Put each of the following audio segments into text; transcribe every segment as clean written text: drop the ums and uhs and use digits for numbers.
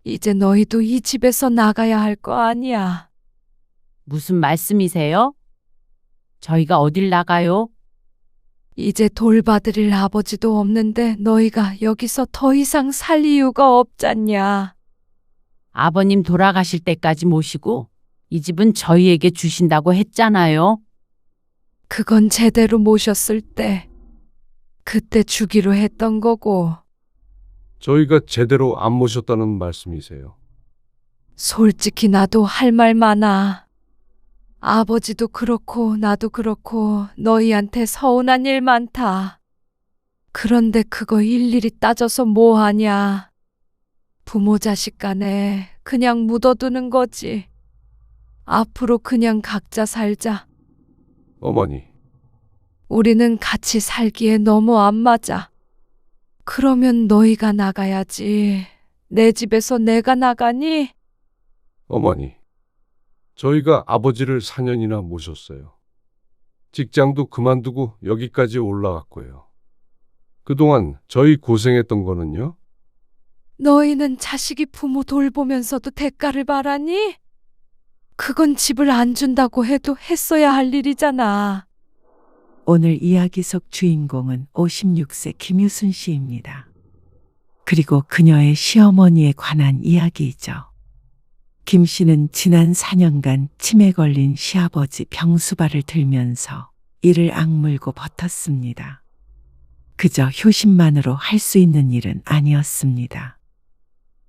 이제 너희도 이 집에서 나가야 할 거 아니야. 무슨 말씀이세요? 저희가 어딜 나가요? 이제 돌봐드릴 아버지도 없는데 너희가 여기서 더 이상 살 이유가 없잖냐. 아버님 돌아가실 때까지 모시고 이 집은 저희에게 주신다고 했잖아요. 그건 제대로 모셨을 때, 그때 주기로 했던 거고, 저희가 제대로 안 모셨다는 말씀이세요. 솔직히 나도 할 말 많아. 아버지도 그렇고 나도 그렇고 너희한테 서운한 일 많다. 그런데 그거 일일이 따져서 뭐 하냐. 부모 자식 간에 그냥 묻어두는 거지. 앞으로 그냥 각자 살자. 어머니, 우리는 같이 살기에 너무 안 맞아. 그러면 너희가 나가야지. 내 집에서 내가 나가니? 어머니. 저희가 아버지를 4년이나 모셨어요. 직장도 그만두고 여기까지 올라왔고요. 그동안 저희 고생했던 거는요? 너희는 자식이 부모 돌보면서도 대가를 바라니? 그건 집을 안 준다고 해도 했어야 할 일이잖아. 오늘 이야기 속 주인공은 56세 김유순 씨입니다. 그리고 그녀의 시어머니에 관한 이야기이죠. 김 씨는 지난 4년간 치매 걸린 시아버지 병수발을 들면서 이를 악물고 버텼습니다. 그저 효심만으로 할 수 있는 일은 아니었습니다.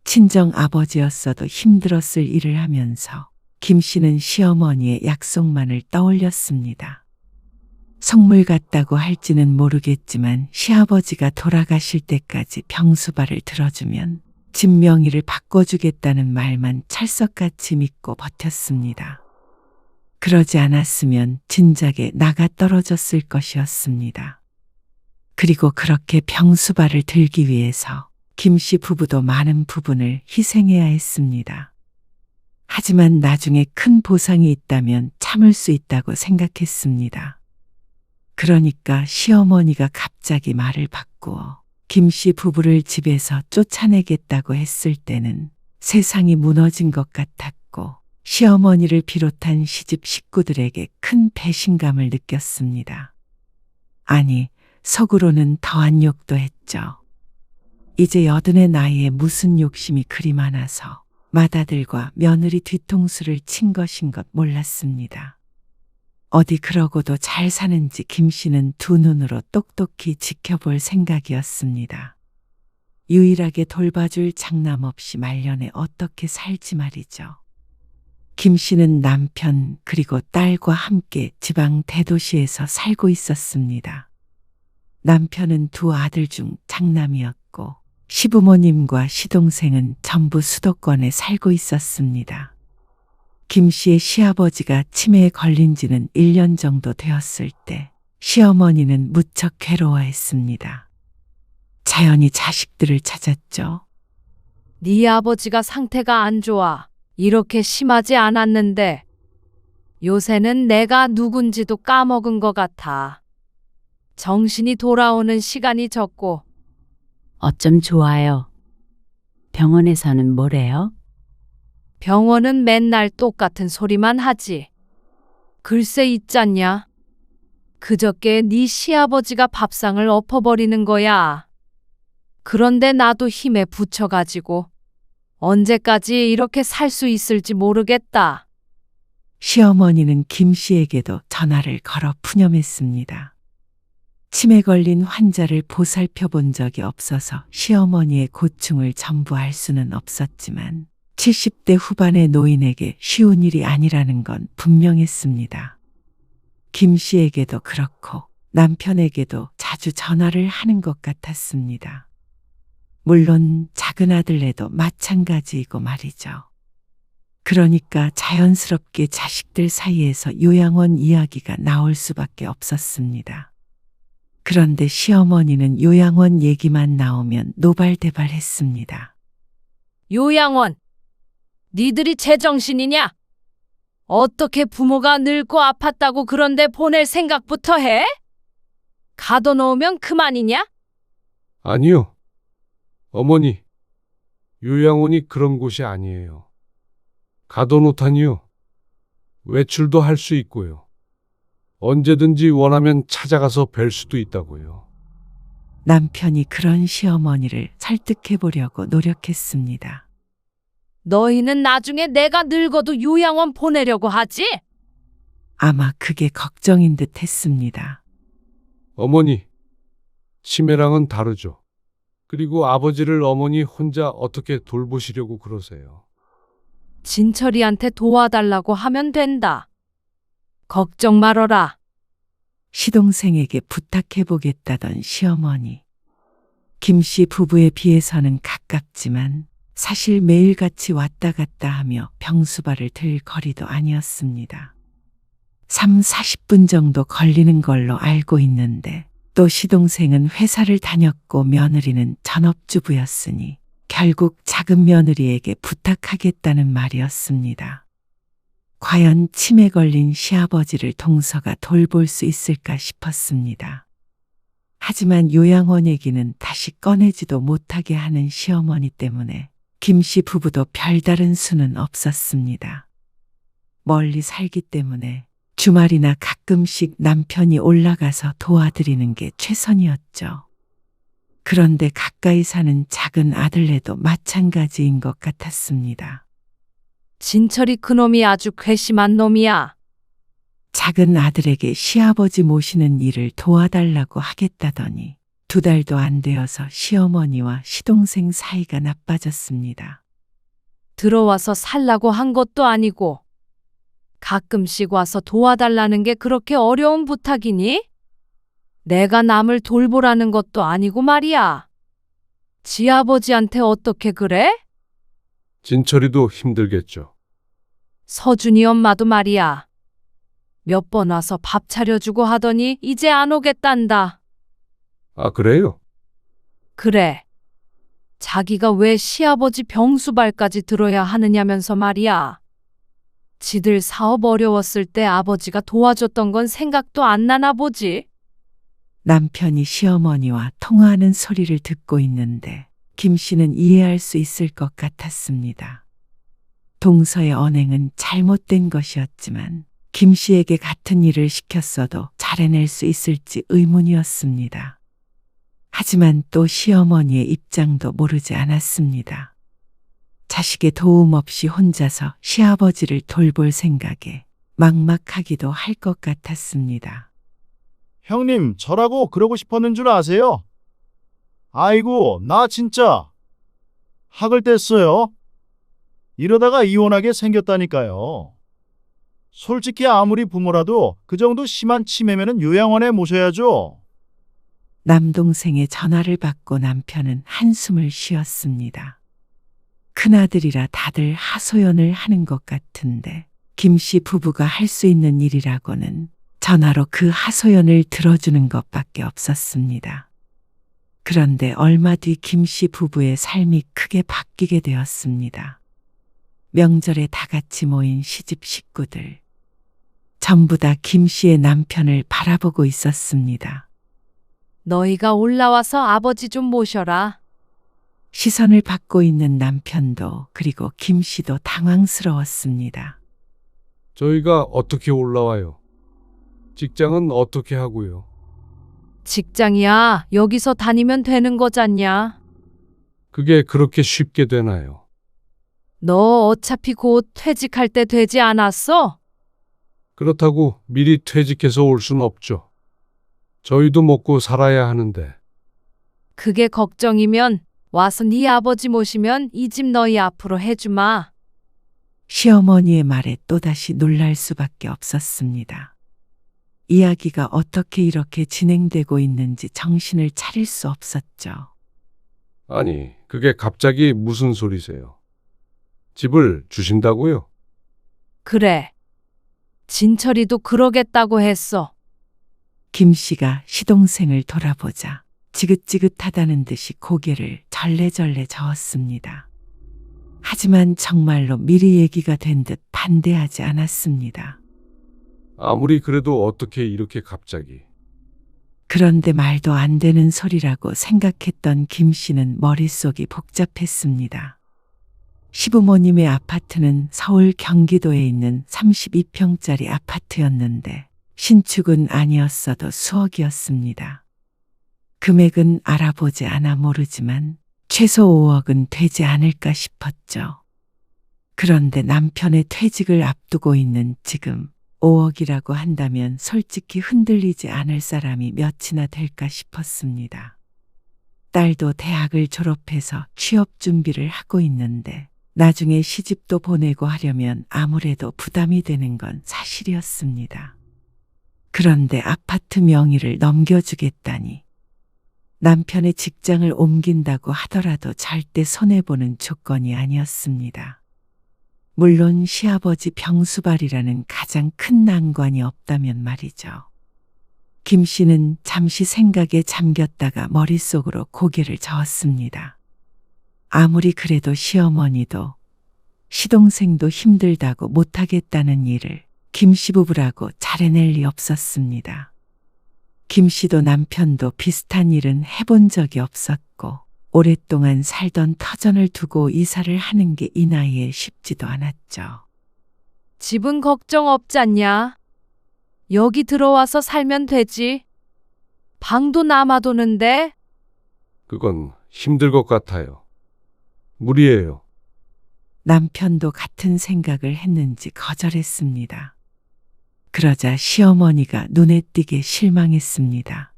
친정 아버지였어도 힘들었을 일을 하면서 김 씨는 시어머니의 약속만을 떠올렸습니다. 성물 같다고 할지는 모르겠지만 시아버지가 돌아가실 때까지 병수발을 들어주면 집 명의를 바꿔주겠다는 말만 찰석같이 믿고 버텼습니다. 그러지 않았으면 진작에 나가 떨어졌을 것이었습니다. 그리고 그렇게 병수발을 들기 위해서 김 씨 부부도 많은 부분을 희생해야 했습니다. 하지만 나중에 큰 보상이 있다면 참을 수 있다고 생각했습니다. 그러니까 시어머니가 갑자기 말을 바꾸어 김 씨 부부를 집에서 쫓아내겠다고 했을 때는 세상이 무너진 것 같았고 시어머니를 비롯한 시집 식구들에게 큰 배신감을 느꼈습니다. 아니, 속으로는 더한 욕도 했죠. 이제 80의 나이에 무슨 욕심이 그리 많아서 맏아들과 며느리 뒤통수를 친 것인 것 몰랐습니다. 어디 그러고도 잘 사는지 김 씨는 두 눈으로 똑똑히 지켜볼 생각이었습니다. 유일하게 돌봐줄 장남 없이 말년에 어떻게 살지 말이죠. 김 씨는 남편 그리고 딸과 함께 지방 대도시에서 살고 있었습니다. 남편은 두 아들 중 장남이었고 시부모님과 시동생은 전부 수도권에 살고 있었습니다. 김 씨의 시아버지가 치매에 걸린 지는 1년 정도 되었을 때 시어머니는 무척 괴로워했습니다. 자연히 자식들을 찾았죠. 네 아버지가 상태가 안 좋아. 이렇게 심하지 않았는데 요새는 내가 누군지도 까먹은 것 같아. 정신이 돌아오는 시간이 적고. 어쩜 좋아요. 병원에서는 뭐래요? 병원은 맨날 똑같은 소리만 하지. 글쎄 있잖냐. 그저께 네 시아버지가 밥상을 엎어버리는 거야. 그런데 나도 힘에 부쳐가지고 언제까지 이렇게 살 수 있을지 모르겠다. 시어머니는 김 씨에게도 전화를 걸어 푸념했습니다. 치매 걸린 환자를 보살펴 본 적이 없어서 시어머니의 고충을 전부 알 수는 없었지만 70대 후반의 노인에게 쉬운 일이 아니라는 건 분명했습니다. 김 씨에게도 그렇고 남편에게도 자주 전화를 하는 것 같았습니다. 물론 작은 아들네도 마찬가지이고 말이죠. 그러니까 자연스럽게 자식들 사이에서 요양원 이야기가 나올 수밖에 없었습니다. 그런데 시어머니는 요양원 얘기만 나오면 노발대발했습니다. 요양원. 니들이 제정신이냐? 어떻게 부모가 늙고 아팠다고 그런데 보낼 생각부터 해? 가둬놓으면 그만이냐? 아니요. 어머니, 요양원이 그런 곳이 아니에요. 가둬놓다니요. 외출도 할 수 있고요. 언제든지 원하면 찾아가서 뵐 수도 있다고요. 남편이 그런 시어머니를 설득해 보려고 노력했습니다. 너희는 나중에 내가 늙어도 요양원 보내려고 하지? 아마 그게 걱정인 듯 했습니다. 어머니, 치매랑은 다르죠. 그리고 아버지를 어머니 혼자 어떻게 돌보시려고 그러세요? 진철이한테 도와달라고 하면 된다. 걱정 말어라. 시동생에게 부탁해 보겠다던 시어머니. 김씨 부부에 비해서는 가깝지만 사실 매일같이 왔다 갔다 하며 병수발을 들 거리도 아니었습니다. 3, 40분 정도 걸리는 걸로 알고 있는데 또 시동생은 회사를 다녔고 며느리는 전업주부였으니 결국 작은 며느리에게 부탁하겠다는 말이었습니다. 과연 치매 걸린 시아버지를 동서가 돌볼 수 있을까 싶었습니다. 하지만 요양원 얘기는 다시 꺼내지도 못하게 하는 시어머니 때문에 김씨 부부도 별다른 수는 없었습니다. 멀리 살기 때문에 주말이나 가끔씩 남편이 올라가서 도와드리는 게 최선이었죠. 그런데 가까이 사는 작은 아들네도 마찬가지인 것 같았습니다. 진철이 그놈이 아주 괘씸한 놈이야. 작은 아들에게 시아버지 모시는 일을 도와달라고 하겠다더니 2달도 안 되어서 시어머니와 시동생 사이가 나빠졌습니다. 들어와서 살라고 한 것도 아니고 가끔씩 와서 도와달라는 게 그렇게 어려운 부탁이니? 내가 남을 돌보라는 것도 아니고 말이야. 지 아버지한테 어떻게 그래? 진철이도 힘들겠죠. 서준이 엄마도 말이야. 몇 번 와서 밥 차려주고 하더니 이제 안 오겠단다. 아, 그래요? 그래. 자기가 왜 시아버지 병수발까지 들어야 하느냐면서 말이야. 지들 사업 어려웠을 때 아버지가 도와줬던 건 생각도 안 나나 보지. 남편이 시어머니와 통화하는 소리를 듣고 있는데 김 씨는 이해할 수 있을 것 같았습니다. 동서의 언행은 잘못된 것이었지만 김 씨에게 같은 일을 시켰어도 잘해낼 수 있을지 의문이었습니다. 하지만 또 시어머니의 입장도 모르지 않았습니다. 자식의 도움 없이 혼자서 시아버지를 돌볼 생각에 막막하기도 할 것 같았습니다. 형님, 저라고 그러고 싶었는 줄 아세요? 아이고, 나 진짜 학을 뗐어요. 이러다가 이혼하게 생겼다니까요. 솔직히 아무리 부모라도 그 정도 심한 치매면은 요양원에 모셔야죠. 남동생의 전화를 받고 남편은 한숨을 쉬었습니다. 큰아들이라 다들 하소연을 하는 것 같은데 김씨 부부가 할 수 있는 일이라고는 전화로 그 하소연을 들어주는 것밖에 없었습니다. 그런데 얼마 뒤 김씨 부부의 삶이 크게 바뀌게 되었습니다. 명절에 다 같이 모인 시집 식구들. 전부 다 김씨의 남편을 바라보고 있었습니다. 너희가 올라와서 아버지 좀 모셔라. 시선을 받고 있는 남편도 그리고 김씨도 당황스러웠습니다. 저희가 어떻게 올라와요? 직장은 어떻게 하고요? 직장이야. 여기서 다니면 되는 거잖냐. 그게 그렇게 쉽게 되나요? 너 어차피 곧 퇴직할 때 되지 않았어? 그렇다고 미리 퇴직해서 올 순 없죠. 저희도 먹고 살아야 하는데. 그게 걱정이면 와서 네 아버지 모시면 이 집 너희 앞으로 해주마. 시어머니의 말에 또다시 놀랄 수밖에 없었습니다. 이야기가 어떻게 이렇게 진행되고 있는지 정신을 차릴 수 없었죠. 아니, 그게 갑자기 무슨 소리세요? 집을 주신다고요? 그래. 진철이도 그러겠다고 했어. 김 씨가 시동생을 돌아보자 지긋지긋하다는 듯이 고개를 절레절레 저었습니다. 하지만 정말로 미리 얘기가 된 듯 반대하지 않았습니다. 아무리 그래도 어떻게 이렇게 갑자기. 그런데 말도 안 되는 소리라고 생각했던 김 씨는 머릿속이 복잡했습니다. 시부모님의 아파트는 서울 경기도에 있는 32평짜리 아파트였는데 신축은 아니었어도 수억이었습니다. 금액은 알아보지 않아 모르지만 최소 5억은 되지 않을까 싶었죠. 그런데 남편의 퇴직을 앞두고 있는 지금 5억이라고 한다면 솔직히 흔들리지 않을 사람이 몇이나 될까 싶었습니다. 딸도 대학을 졸업해서 취업 준비를 하고 있는데 나중에 시집도 보내고 하려면 아무래도 부담이 되는 건 사실이었습니다. 그런데 아파트 명의를 넘겨주겠다니 남편의 직장을 옮긴다고 하더라도 절대 손해보는 조건이 아니었습니다. 물론 시아버지 병수발이라는 가장 큰 난관이 없다면 말이죠. 김 씨는 잠시 생각에 잠겼다가 머릿속으로 고개를 저었습니다. 아무리 그래도 시어머니도 시동생도 힘들다고 못하겠다는 일을 김 씨 부부라고 잘해낼 리 없었습니다. 김 씨도 남편도 비슷한 일은 해본 적이 없었고 오랫동안 살던 터전을 두고 이사를 하는 게 이 나이에 쉽지도 않았죠. 집은 걱정 없잖냐? 여기 들어와서 살면 되지. 방도 남아도는데. 그건 힘들 것 같아요. 무리예요. 남편도 같은 생각을 했는지 거절했습니다. 그러자 시어머니가 눈에 띄게 실망했습니다.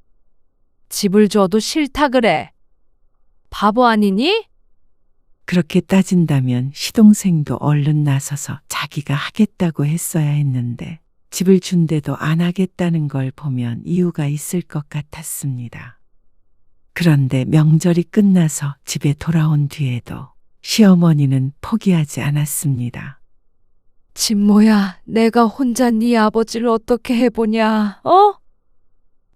집을 줘도 싫다 그래. 바보 아니니? 그렇게 따진다면 시동생도 얼른 나서서 자기가 하겠다고 했어야 했는데 집을 준대도 안 하겠다는 걸 보면 이유가 있을 것 같았습니다. 그런데 명절이 끝나서 집에 돌아온 뒤에도 시어머니는 포기하지 않았습니다. 진모야, 내가 혼자 네 아버지를 어떻게 해보냐, 어?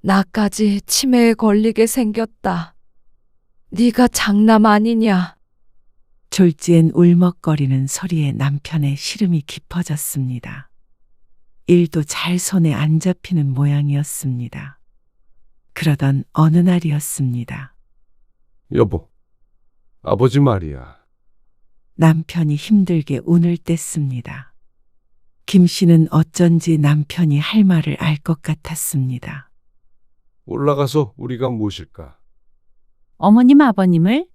나까지 치매에 걸리게 생겼다. 네가 장남 아니냐? 졸지엔 울먹거리는 소리에 남편의 시름이 깊어졌습니다. 일도 잘 손에 안 잡히는 모양이었습니다. 그러던 어느 날이었습니다. 여보, 아버지 말이야. 남편이 힘들게 운을 뗐습니다. 김 씨는 어쩐지 남편이 할 말을 알 것 같았습니다. 올라가서 우리가 모실까? 어머님, 아버님을?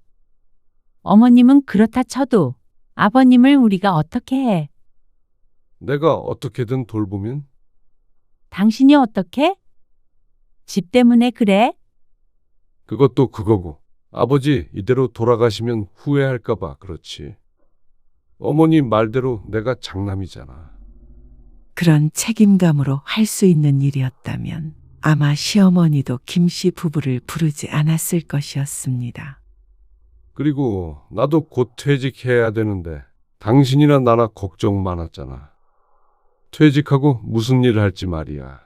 어머님은 그렇다 쳐도 아버님을 우리가 어떻게 해? 내가 어떻게든 돌보면? 당신이 어떻게? 집 때문에 그래? 그것도 그거고. 아버지 이대로 돌아가시면 후회할까봐 그렇지. 어머니 말대로 내가 장남이잖아. 그런 책임감으로 할 수 있는 일이었다면 아마 시어머니도 김 씨 부부를 부르지 않았을 것이었습니다. 그리고 나도 곧 퇴직해야 되는데 당신이나 나나 걱정 많았잖아. 퇴직하고 무슨 일 할지 말이야.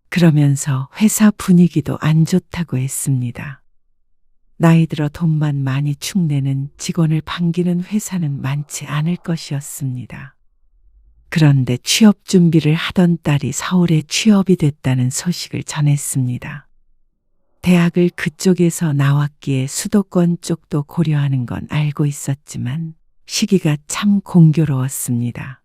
그러면서 회사 분위기도 안 좋다고 했습니다. 나이 들어 돈만 많이 축내는 직원을 반기는 회사는 많지 않을 것이었습니다. 그런데 취업 준비를 하던 딸이 서울에 취업이 됐다는 소식을 전했습니다. 대학을 그쪽에서 나왔기에 수도권 쪽도 고려하는 건 알고 있었지만 시기가 참 공교로웠습니다.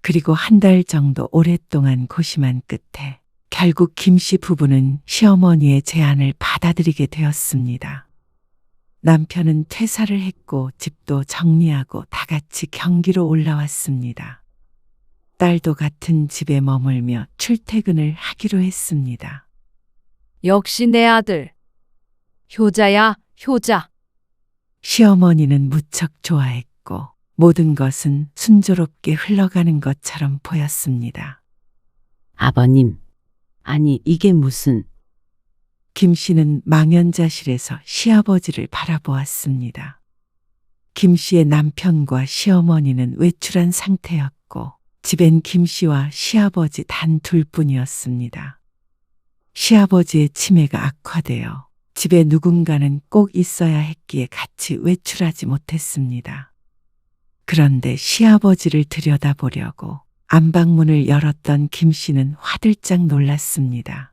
그리고 한 달 정도 오랫동안 고심한 끝에 결국 김 씨 부부는 시어머니의 제안을 받아들이게 되었습니다. 남편은 퇴사를 했고 집도 정리하고 다 같이 경기로 올라왔습니다. 딸도 같은 집에 머물며 출퇴근을 하기로 했습니다. 역시 내 아들. 효자야, 효자. 시어머니는 무척 좋아했고 모든 것은 순조롭게 흘러가는 것처럼 보였습니다. 아버님, 아니 이게 무슨... 김 씨는 망연자실에서 시아버지를 바라보았습니다. 김 씨의 남편과 시어머니는 외출한 상태였고 집엔 김 씨와 시아버지 단 둘뿐이었습니다. 시아버지의 치매가 악화되어 집에 누군가는 꼭 있어야 했기에 같이 외출하지 못했습니다. 그런데 시아버지를 들여다보려고 안방문을 열었던 김 씨는 화들짝 놀랐습니다.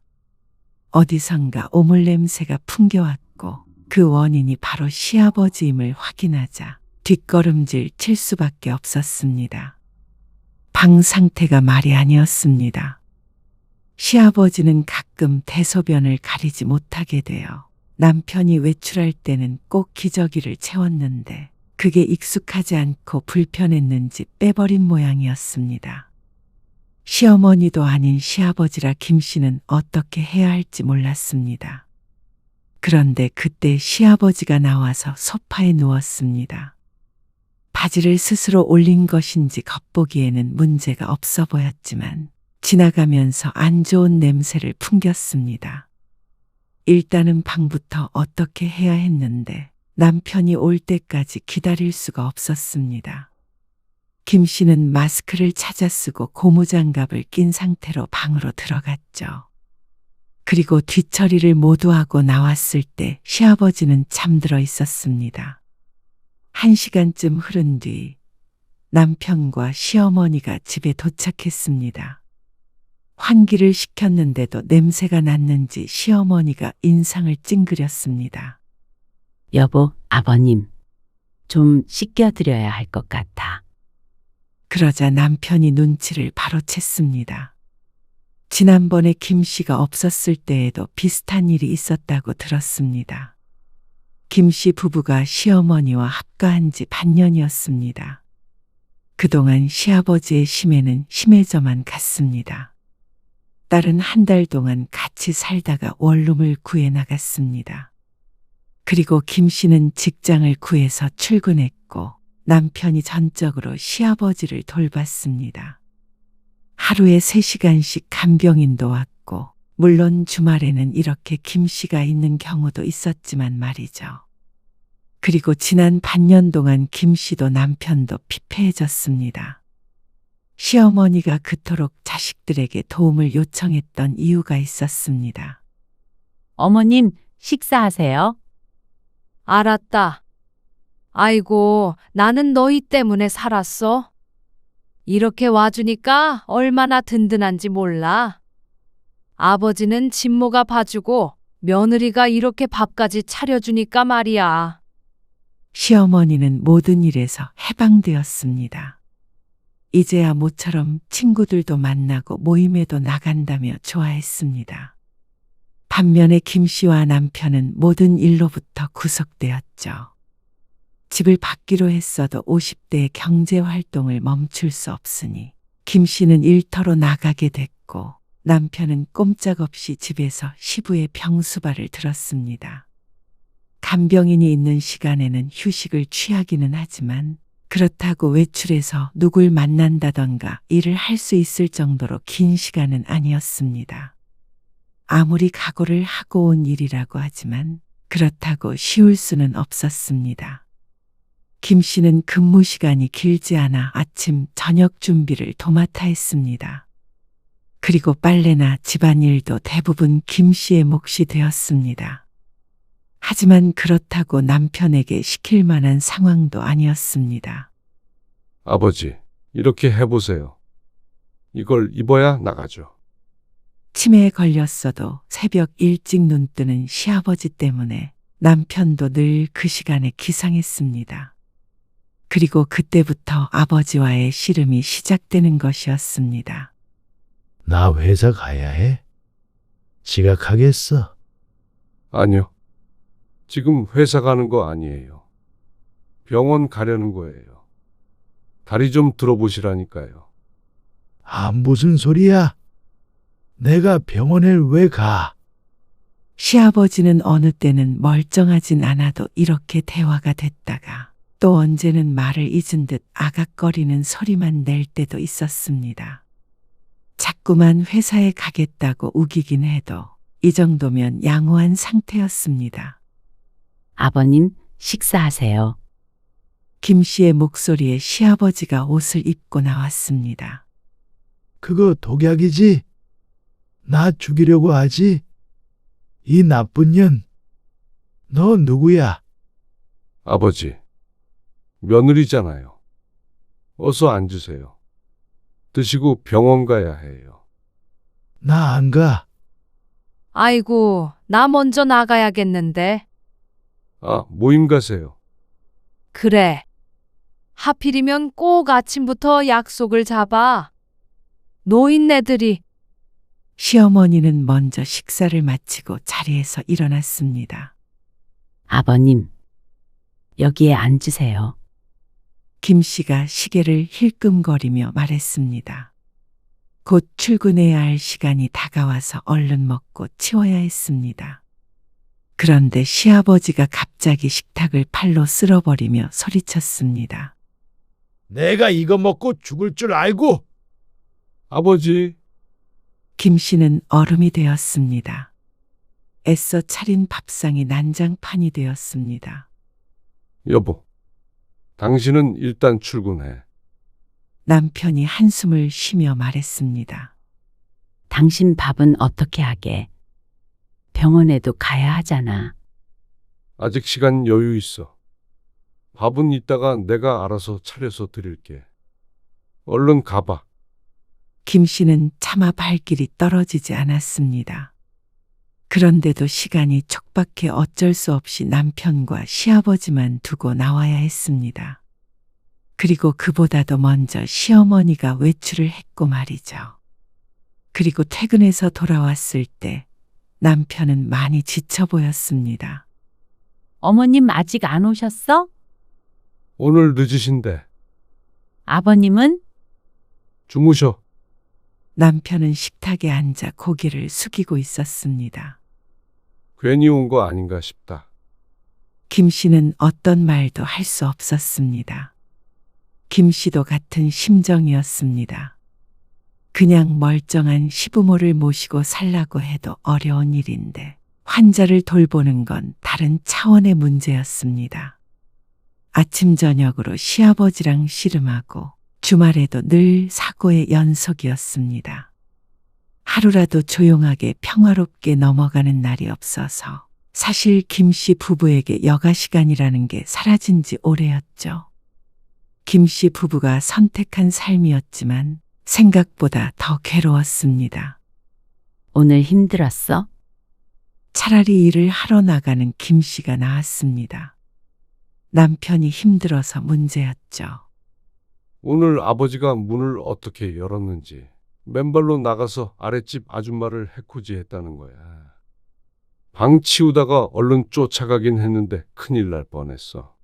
어디선가 오물 냄새가 풍겨왔고 그 원인이 바로 시아버지임을 확인하자 뒷걸음질 칠 수밖에 없었습니다. 방 상태가 말이 아니었습니다. 시아버지는 가끔 대소변을 가리지 못하게 되어 남편이 외출할 때는 꼭 기저귀를 채웠는데 그게 익숙하지 않고 불편했는지 빼버린 모양이었습니다. 시어머니도 아닌 시아버지라 김 씨는 어떻게 해야 할지 몰랐습니다. 그런데 그때 시아버지가 나와서 소파에 누웠습니다. 바지를 스스로 올린 것인지 겉보기에는 문제가 없어 보였지만 지나가면서 안 좋은 냄새를 풍겼습니다. 일단은 방부터 어떻게 해야 했는데 남편이 올 때까지 기다릴 수가 없었습니다. 김 씨는 마스크를 찾아 쓰고 고무장갑을 낀 상태로 방으로 들어갔죠. 그리고 뒤처리를 모두 하고 나왔을 때 시아버지는 잠들어 있었습니다. 1시간쯤 흐른 뒤 남편과 시어머니가 집에 도착했습니다. 환기를 시켰는데도 냄새가 났는지 시어머니가 인상을 찡그렸습니다. 여보, 아버님. 좀 씻겨드려야 할 것 같아. 그러자 남편이 눈치를 바로 챘습니다. 지난번에 김 씨가 없었을 때에도 비슷한 일이 있었다고 들었습니다. 김 씨 부부가 시어머니와 합가한 지 반년이었습니다. 그동안 시아버지의 심해는 심해져만 갔습니다. 딸은 한 달 동안 같이 살다가 원룸을 구해 나갔습니다. 그리고 김 씨는 직장을 구해서 출근했고 남편이 전적으로 시아버지를 돌봤습니다. 하루에 3시간씩 간병인도 왔고 물론 주말에는 이렇게 김 씨가 있는 경우도 있었지만 말이죠. 그리고 지난 반년 동안 김 씨도 남편도 피폐해졌습니다. 시어머니가 그토록 자식들에게 도움을 요청했던 이유가 있었습니다. 어머님, 식사하세요. 알았다. 아이고, 나는 너희 때문에 살았어. 이렇게 와주니까 얼마나 든든한지 몰라. 아버지는 친모가 봐주고 며느리가 이렇게 밥까지 차려주니까 말이야. 시어머니는 모든 일에서 해방되었습니다. 이제야 모처럼 친구들도 만나고 모임에도 나간다며 좋아했습니다. 반면에 김 씨와 남편은 모든 일로부터 구속되었죠. 집을 받기로 했어도 50대의 경제활동을 멈출 수 없으니 김 씨는 일터로 나가게 됐고 남편은 꼼짝없이 집에서 시부의 병수발을 들었습니다. 간병인이 있는 시간에는 휴식을 취하기는 하지만 그렇다고 외출해서 누굴 만난다던가 일을 할 수 있을 정도로 긴 시간은 아니었습니다. 아무리 각오를 하고 온 일이라고 하지만 그렇다고 쉬울 수는 없었습니다. 김 씨는 근무 시간이 길지 않아 아침, 저녁 준비를 도맡아 했습니다. 그리고 빨래나 집안일도 대부분 김 씨의 몫이 되었습니다. 하지만 그렇다고 남편에게 시킬 만한 상황도 아니었습니다. 아버지, 이렇게 해보세요. 이걸 입어야 나가죠. 치매에 걸렸어도 새벽 일찍 눈 뜨는 시아버지 때문에 남편도 늘 그 시간에 기상했습니다. 그리고 그때부터 아버지와의 씨름이 시작되는 것이었습니다. 나 회사 가야 해? 지각하겠어. 아니요. 지금 회사 가는 거 아니에요. 병원 가려는 거예요. 다리 좀 들어보시라니까요. 아, 무슨 소리야? 내가 병원에 왜 가? 시아버지는 어느 때는 멀쩡하진 않아도 이렇게 대화가 됐다가 또 언제는 말을 잊은 듯 아각거리는 소리만 낼 때도 있었습니다. 자꾸만 회사에 가겠다고 우기긴 해도 이 정도면 양호한 상태였습니다. 아버님, 식사하세요. 김 씨의 목소리에 시아버지가 옷을 입고 나왔습니다. 그거 독약이지? 나 죽이려고 하지? 이 나쁜 년. 너 누구야? 아버지, 며느리잖아요. 어서 앉으세요. 드시고 병원 가야 해요. 나 안 가. 아이고, 나 먼저 나가야겠는데. 아, 모임 가세요. 그래. 하필이면 꼭 아침부터 약속을 잡아. 노인네들이. 시어머니는 먼저 식사를 마치고 자리에서 일어났습니다. 아버님, 여기에 앉으세요. 김 씨가 시계를 힐끔거리며 말했습니다. 곧 출근해야 할 시간이 다가와서 얼른 먹고 치워야 했습니다. 그런데 시아버지가 갑자기 식탁을 팔로 쓸어버리며 소리쳤습니다. 내가 이거 먹고 죽을 줄 알고 아버지, 김 씨는 얼음이 되었습니다. 애써 차린 밥상이 난장판이 되었습니다. 여보, 당신은 일단 출근해. 남편이 한숨을 쉬며 말했습니다. 당신 밥은 어떻게 하게? 병원에도 가야 하잖아. 아직 시간 여유 있어. 밥은 이따가 내가 알아서 차려서 드릴게. 얼른 가봐. 김 씨는 차마 발길이 떨어지지 않았습니다. 그런데도 시간이 촉박해 어쩔 수 없이 남편과 시아버지만 두고 나와야 했습니다. 그리고 그보다도 먼저 시어머니가 외출을 했고 말이죠. 그리고 퇴근해서 돌아왔을 때 남편은 많이 지쳐 보였습니다. 어머님 아직 안 오셨어? 오늘 늦으신데 아버님은? 주무셔. 남편은 식탁에 앉아 고개를 숙이고 있었습니다. 괜히 온 거 아닌가 싶다. 김 씨는 어떤 말도 할 수 없었습니다. 김 씨도 같은 심정이었습니다. 그냥 멀쩡한 시부모를 모시고 살라고 해도 어려운 일인데 환자를 돌보는 건 다른 차원의 문제였습니다. 아침 저녁으로 시아버지랑 씨름하고 주말에도 늘 사고의 연속이었습니다. 하루라도 조용하게 평화롭게 넘어가는 날이 없어서 사실 김 씨 부부에게 여가 시간이라는 게 사라진 지 오래였죠. 김 씨 부부가 선택한 삶이었지만 생각보다 더 괴로웠습니다. 오늘 힘들었어? 차라리 일을 하러 나가는 김 씨가 나았습니다. 남편이 힘들어서 문제였죠. 오늘 아버지가 문을 어떻게 열었는지 맨발로 나가서 아랫집 아줌마를 해코지했다는 거야. 방 치우다가 얼른 쫓아가긴 했는데 큰일 날 뻔했어.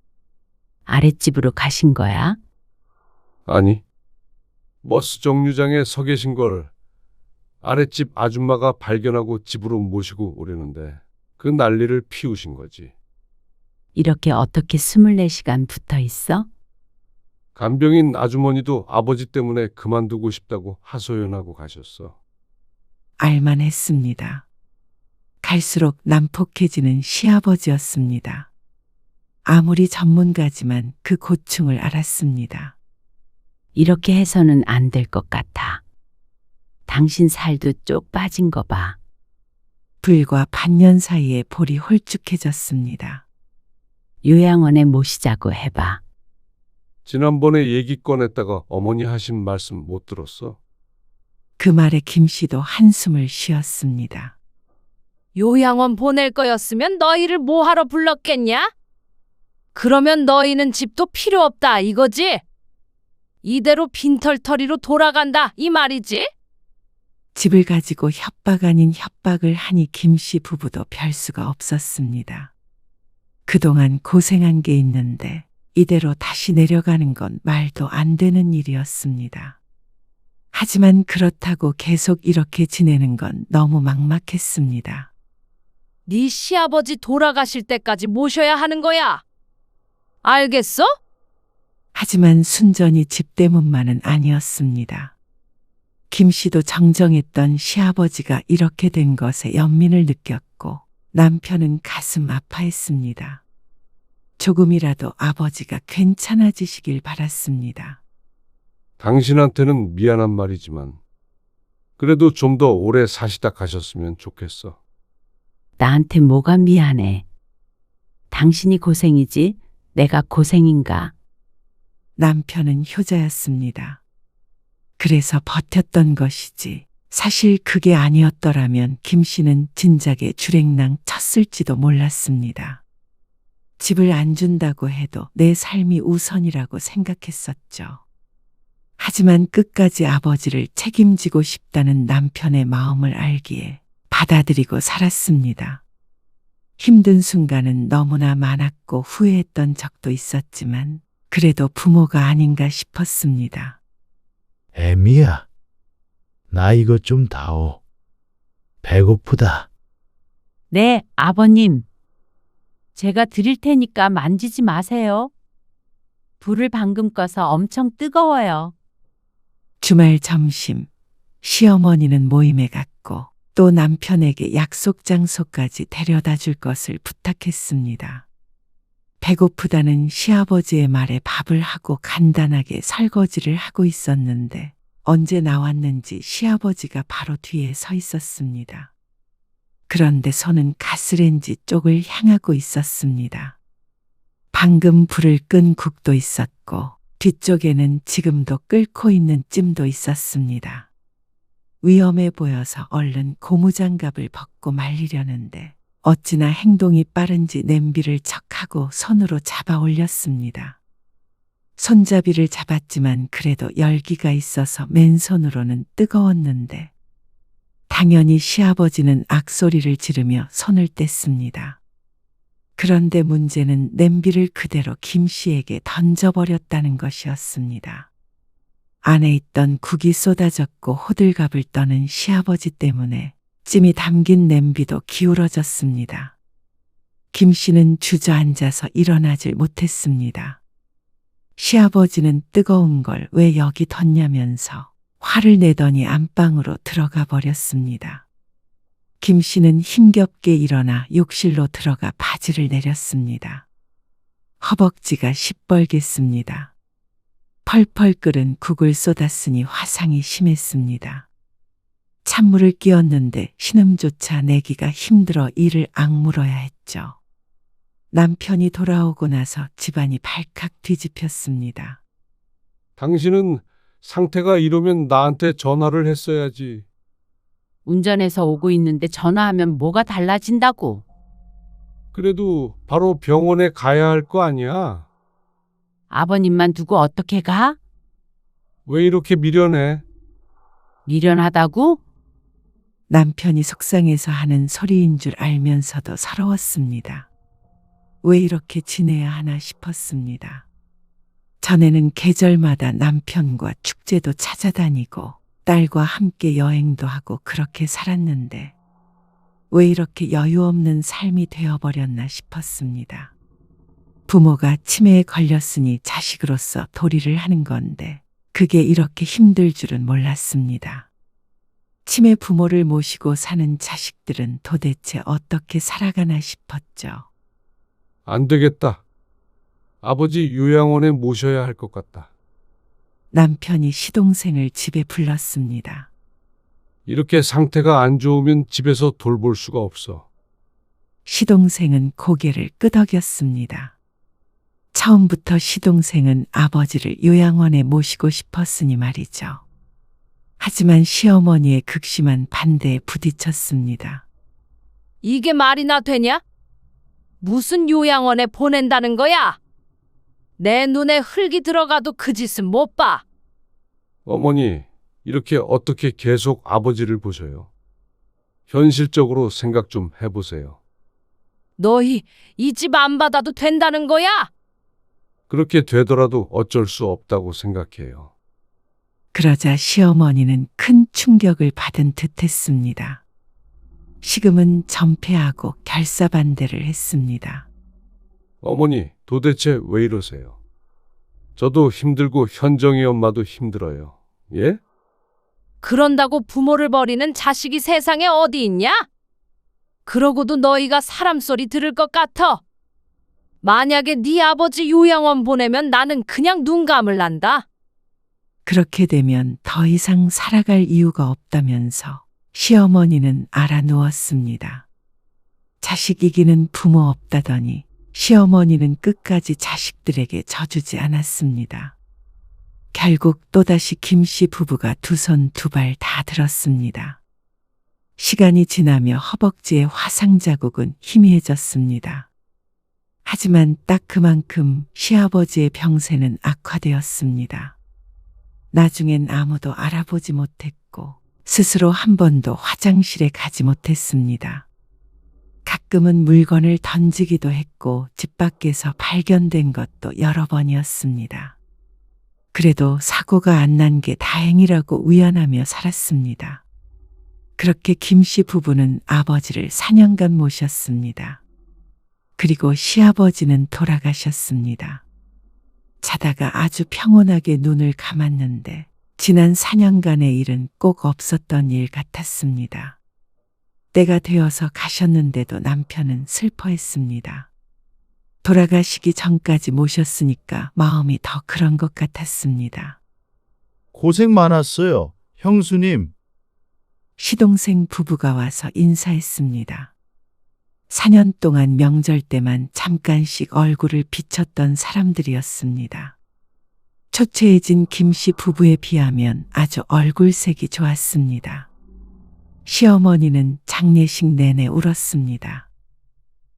아랫집으로 가신 거야? 아니, 버스 정류장에 서 계신 걸 아랫집 아줌마가 발견하고 집으로 모시고 오려는데 그 난리를 피우신 거지. 이렇게 어떻게 24시간 붙어 있어? 간병인 아주머니도 아버지 때문에 그만두고 싶다고 하소연하고 가셨어. 알만했습니다. 갈수록 난폭해지는 시아버지였습니다. 아무리 전문가지만 그 고충을 알았습니다. 이렇게 해서는 안 될 것 같아. 당신 살도 쪽 빠진 거 봐. 불과 반년 사이에 볼이 홀쭉해졌습니다. 요양원에 모시자고 해봐. 지난번에 얘기 꺼냈다가 어머니 하신 말씀 못 들었어? 그 말에 김 씨도 한숨을 쉬었습니다. 요양원 보낼 거였으면 너희를 뭐하러 불렀겠냐? 그러면 너희는 집도 필요 없다 이거지? 이대로 빈털터리로 돌아간다 이 말이지? 집을 가지고 협박 아닌 협박을 하니 김 씨 부부도 별 수가 없었습니다. 그동안 고생한 게 있는데 이대로 다시 내려가는 건 말도 안 되는 일이었습니다. 하지만 그렇다고 계속 이렇게 지내는 건 너무 막막했습니다. 네 시아버지 돌아가실 때까지 모셔야 하는 거야. 알겠어? 하지만 순전히 집 때문만은 아니었습니다. 김 씨도 정정했던 시아버지가 이렇게 된 것에 연민을 느꼈고 남편은 가슴 아파했습니다. 조금이라도 아버지가 괜찮아지시길 바랐습니다. 당신한테는 미안한 말이지만 그래도 좀 더 오래 사시다 가셨으면 좋겠어. 나한테 뭐가 미안해. 당신이 고생이지 내가 고생인가? 남편은 효자였습니다. 그래서 버텼던 것이지 사실 그게 아니었더라면 김 씨는 진작에 주랭랑 쳤을지도 몰랐습니다. 집을 안 준다고 해도 내 삶이 우선이라고 생각했었죠. 하지만 끝까지 아버지를 책임지고 싶다는 남편의 마음을 알기에 받아들이고 살았습니다. 힘든 순간은 너무나 많았고 후회했던 적도 있었지만 그래도 부모가 아닌가 싶었습니다. 애미야, 나 이것 좀 다오. 배고프다. 네, 아버님. 제가 드릴 테니까 만지지 마세요. 불을 방금 꺼서 엄청 뜨거워요. 주말 점심, 시어머니는 모임에 갔고 또 남편에게 약속 장소까지 데려다 줄 것을 부탁했습니다. 배고프다는 시아버지의 말에 밥을 하고 간단하게 설거지를 하고 있었는데 언제 나왔는지 시아버지가 바로 뒤에 서 있었습니다. 그런데 손은 가스레인지 쪽을 향하고 있었습니다. 방금 불을 끈 국도 있었고 뒤쪽에는 지금도 끓고 있는 찜도 있었습니다. 위험해 보여서 얼른 고무장갑을 벗고 말리려는데 어찌나 행동이 빠른지 냄비를 척하고 손으로 잡아 올렸습니다. 손잡이를 잡았지만 그래도 열기가 있어서 맨손으로는 뜨거웠는데 당연히 시아버지는 악소리를 지르며 손을 뗐습니다. 그런데 문제는 냄비를 그대로 김 씨에게 던져버렸다는 것이었습니다. 안에 있던 국이 쏟아졌고 호들갑을 떠는 시아버지 때문에 찜이 담긴 냄비도 기울어졌습니다. 김 씨는 주저앉아서 일어나질 못했습니다. 시아버지는 뜨거운 걸 왜 여기 뒀냐면서 화를 내더니 안방으로 들어가 버렸습니다. 김 씨는 힘겹게 일어나 욕실로 들어가 바지를 내렸습니다. 허벅지가 시뻘갰습니다. 펄펄 끓은 국을 쏟았으니 화상이 심했습니다. 찬물을 끼얹는데 신음조차 내기가 힘들어 이를 악물어야 했죠. 남편이 돌아오고 나서 집안이 발칵 뒤집혔습니다. 당신은 상태가 이러면 나한테 전화를 했어야지. 운전해서 오고 있는데 전화하면 뭐가 달라진다고. 그래도 바로 병원에 가야 할 거 아니야. 아버님만 두고 어떻게 가? 왜 이렇게 미련해? 미련하다고? 남편이 속상해서 하는 소리인 줄 알면서도 서러웠습니다. 왜 이렇게 지내야 하나 싶었습니다. 전에는 계절마다 남편과 축제도 찾아다니고 딸과 함께 여행도 하고 그렇게 살았는데 왜 이렇게 여유 없는 삶이 되어버렸나 싶었습니다. 부모가 치매에 걸렸으니 자식으로서 도리를 하는 건데 그게 이렇게 힘들 줄은 몰랐습니다. 치매 부모를 모시고 사는 자식들은 도대체 어떻게 살아가나 싶었죠. 안 되겠다. 아버지 요양원에 모셔야 할 것 같다. 남편이 시동생을 집에 불렀습니다. 이렇게 상태가 안 좋으면 집에서 돌볼 수가 없어. 시동생은 고개를 끄덕였습니다. 처음부터 시동생은 아버지를 요양원에 모시고 싶었으니 말이죠. 하지만 시어머니의 극심한 반대에 부딪혔습니다. 이게 말이나 되냐? 무슨 요양원에 보낸다는 거야? 내 눈에 흙이 들어가도 그 짓은 못 봐. 어머니, 이렇게 어떻게 계속 아버지를 보셔요? 현실적으로 생각 좀 해보세요. 너희 이 집 안 받아도 된다는 거야? 그렇게 되더라도 어쩔 수 없다고 생각해요. 그러자 시어머니는 큰 충격을 받은 듯했습니다. 식음은 전폐하고 결사반대를 했습니다. 어머니, 도대체 왜 이러세요? 저도 힘들고 현정이 엄마도 힘들어요. 예? 그런다고 부모를 버리는 자식이 세상에 어디 있냐? 그러고도 너희가 사람 소리 들을 것 같아. 만약에 네 아버지 요양원 보내면 나는 그냥 눈 감을란다. 그렇게 되면 더 이상 살아갈 이유가 없다면서 시어머니는 알아누웠습니다. 자식 이기는 부모 없다더니 시어머니는 끝까지 자식들에게 져주지 않았습니다. 결국 또다시 김씨 부부가 두 손 두 발 다 들었습니다. 시간이 지나며 허벅지의 화상 자국은 희미해졌습니다. 하지만 딱 그만큼 시아버지의 병세는 악화되었습니다. 나중엔 아무도 알아보지 못했고 스스로 한 번도 화장실에 가지 못했습니다. 가끔은 물건을 던지기도 했고 집 밖에서 발견된 것도 여러 번이었습니다. 그래도 사고가 안 난 게 다행이라고 위안하며 살았습니다. 그렇게 김씨 부부는 아버지를 4년간 모셨습니다. 그리고 시아버지는 돌아가셨습니다. 자다가 아주 평온하게 눈을 감았는데 지난 4년간의 일은 꼭 없었던 일 같았습니다. 때가 되어서 가셨는데도 남편은 슬퍼했습니다. 돌아가시기 전까지 모셨으니까 마음이 더 그런 것 같았습니다. 고생 많았어요, 형수님. 시동생 부부가 와서 인사했습니다. 4년 동안 명절 때만 잠깐씩 얼굴을 비쳤던 사람들이었습니다. 초췌해진 김씨 부부에 비하면 아주 얼굴색이 좋았습니다. 시어머니는 장례식 내내 울었습니다.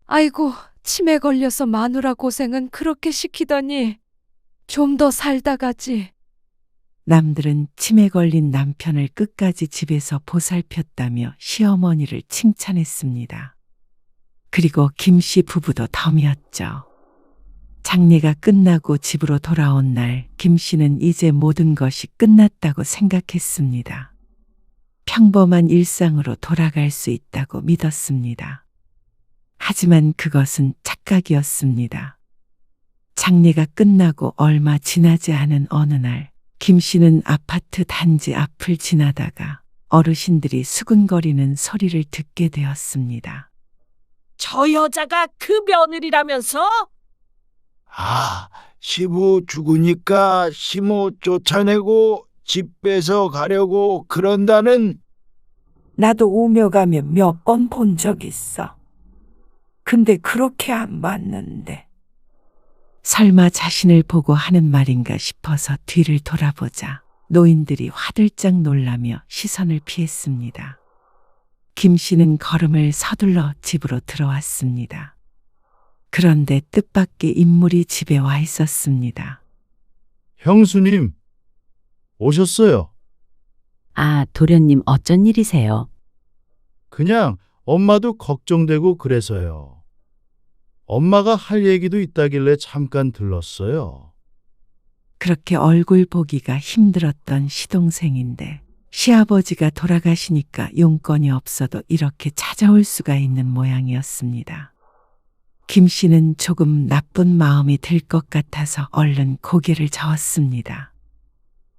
아이고, 치매 걸려서 마누라 고생은 그렇게 시키더니 좀 더 살다 가지. 남들은 치매 걸린 남편을 끝까지 집에서 보살폈다며 시어머니를 칭찬했습니다. 그리고 김씨 부부도 덤이었죠. 장례가 끝나고 집으로 돌아온 날 김씨는 이제 모든 것이 끝났다고 생각했습니다. 평범한 일상으로 돌아갈 수 있다고 믿었습니다. 하지만 그것은 착각이었습니다. 장례가 끝나고 얼마 지나지 않은 어느 날 김씨는 아파트 단지 앞을 지나다가 어르신들이 수근거리는 소리를 듣게 되었습니다. 저 여자가 그 며느리라면서? 아, 시부 죽으니까 시모 쫓아내고 집 뺏어 가려고 그런다는. 나도 오며 가며 몇 번 본 적 있어. 근데 그렇게 안 봤는데. 설마 자신을 보고 하는 말인가 싶어서 뒤를 돌아보자 노인들이 화들짝 놀라며 시선을 피했습니다. 김씨는 걸음을 서둘러 집으로 들어왔습니다. 그런데 뜻밖의 인물이 집에 와 있었습니다. 형수님, 오셨어요. 아, 도련님 어쩐 일이세요? 그냥 엄마도 걱정되고 그래서요. 엄마가 할 얘기도 있다길래 잠깐 들렀어요. 그렇게 얼굴 보기가 힘들었던 시동생인데 시아버지가 돌아가시니까 용건이 없어도 이렇게 찾아올 수가 있는 모양이었습니다. 김씨는 조금 나쁜 마음이 들 것 같아서 얼른 고개를 저었습니다.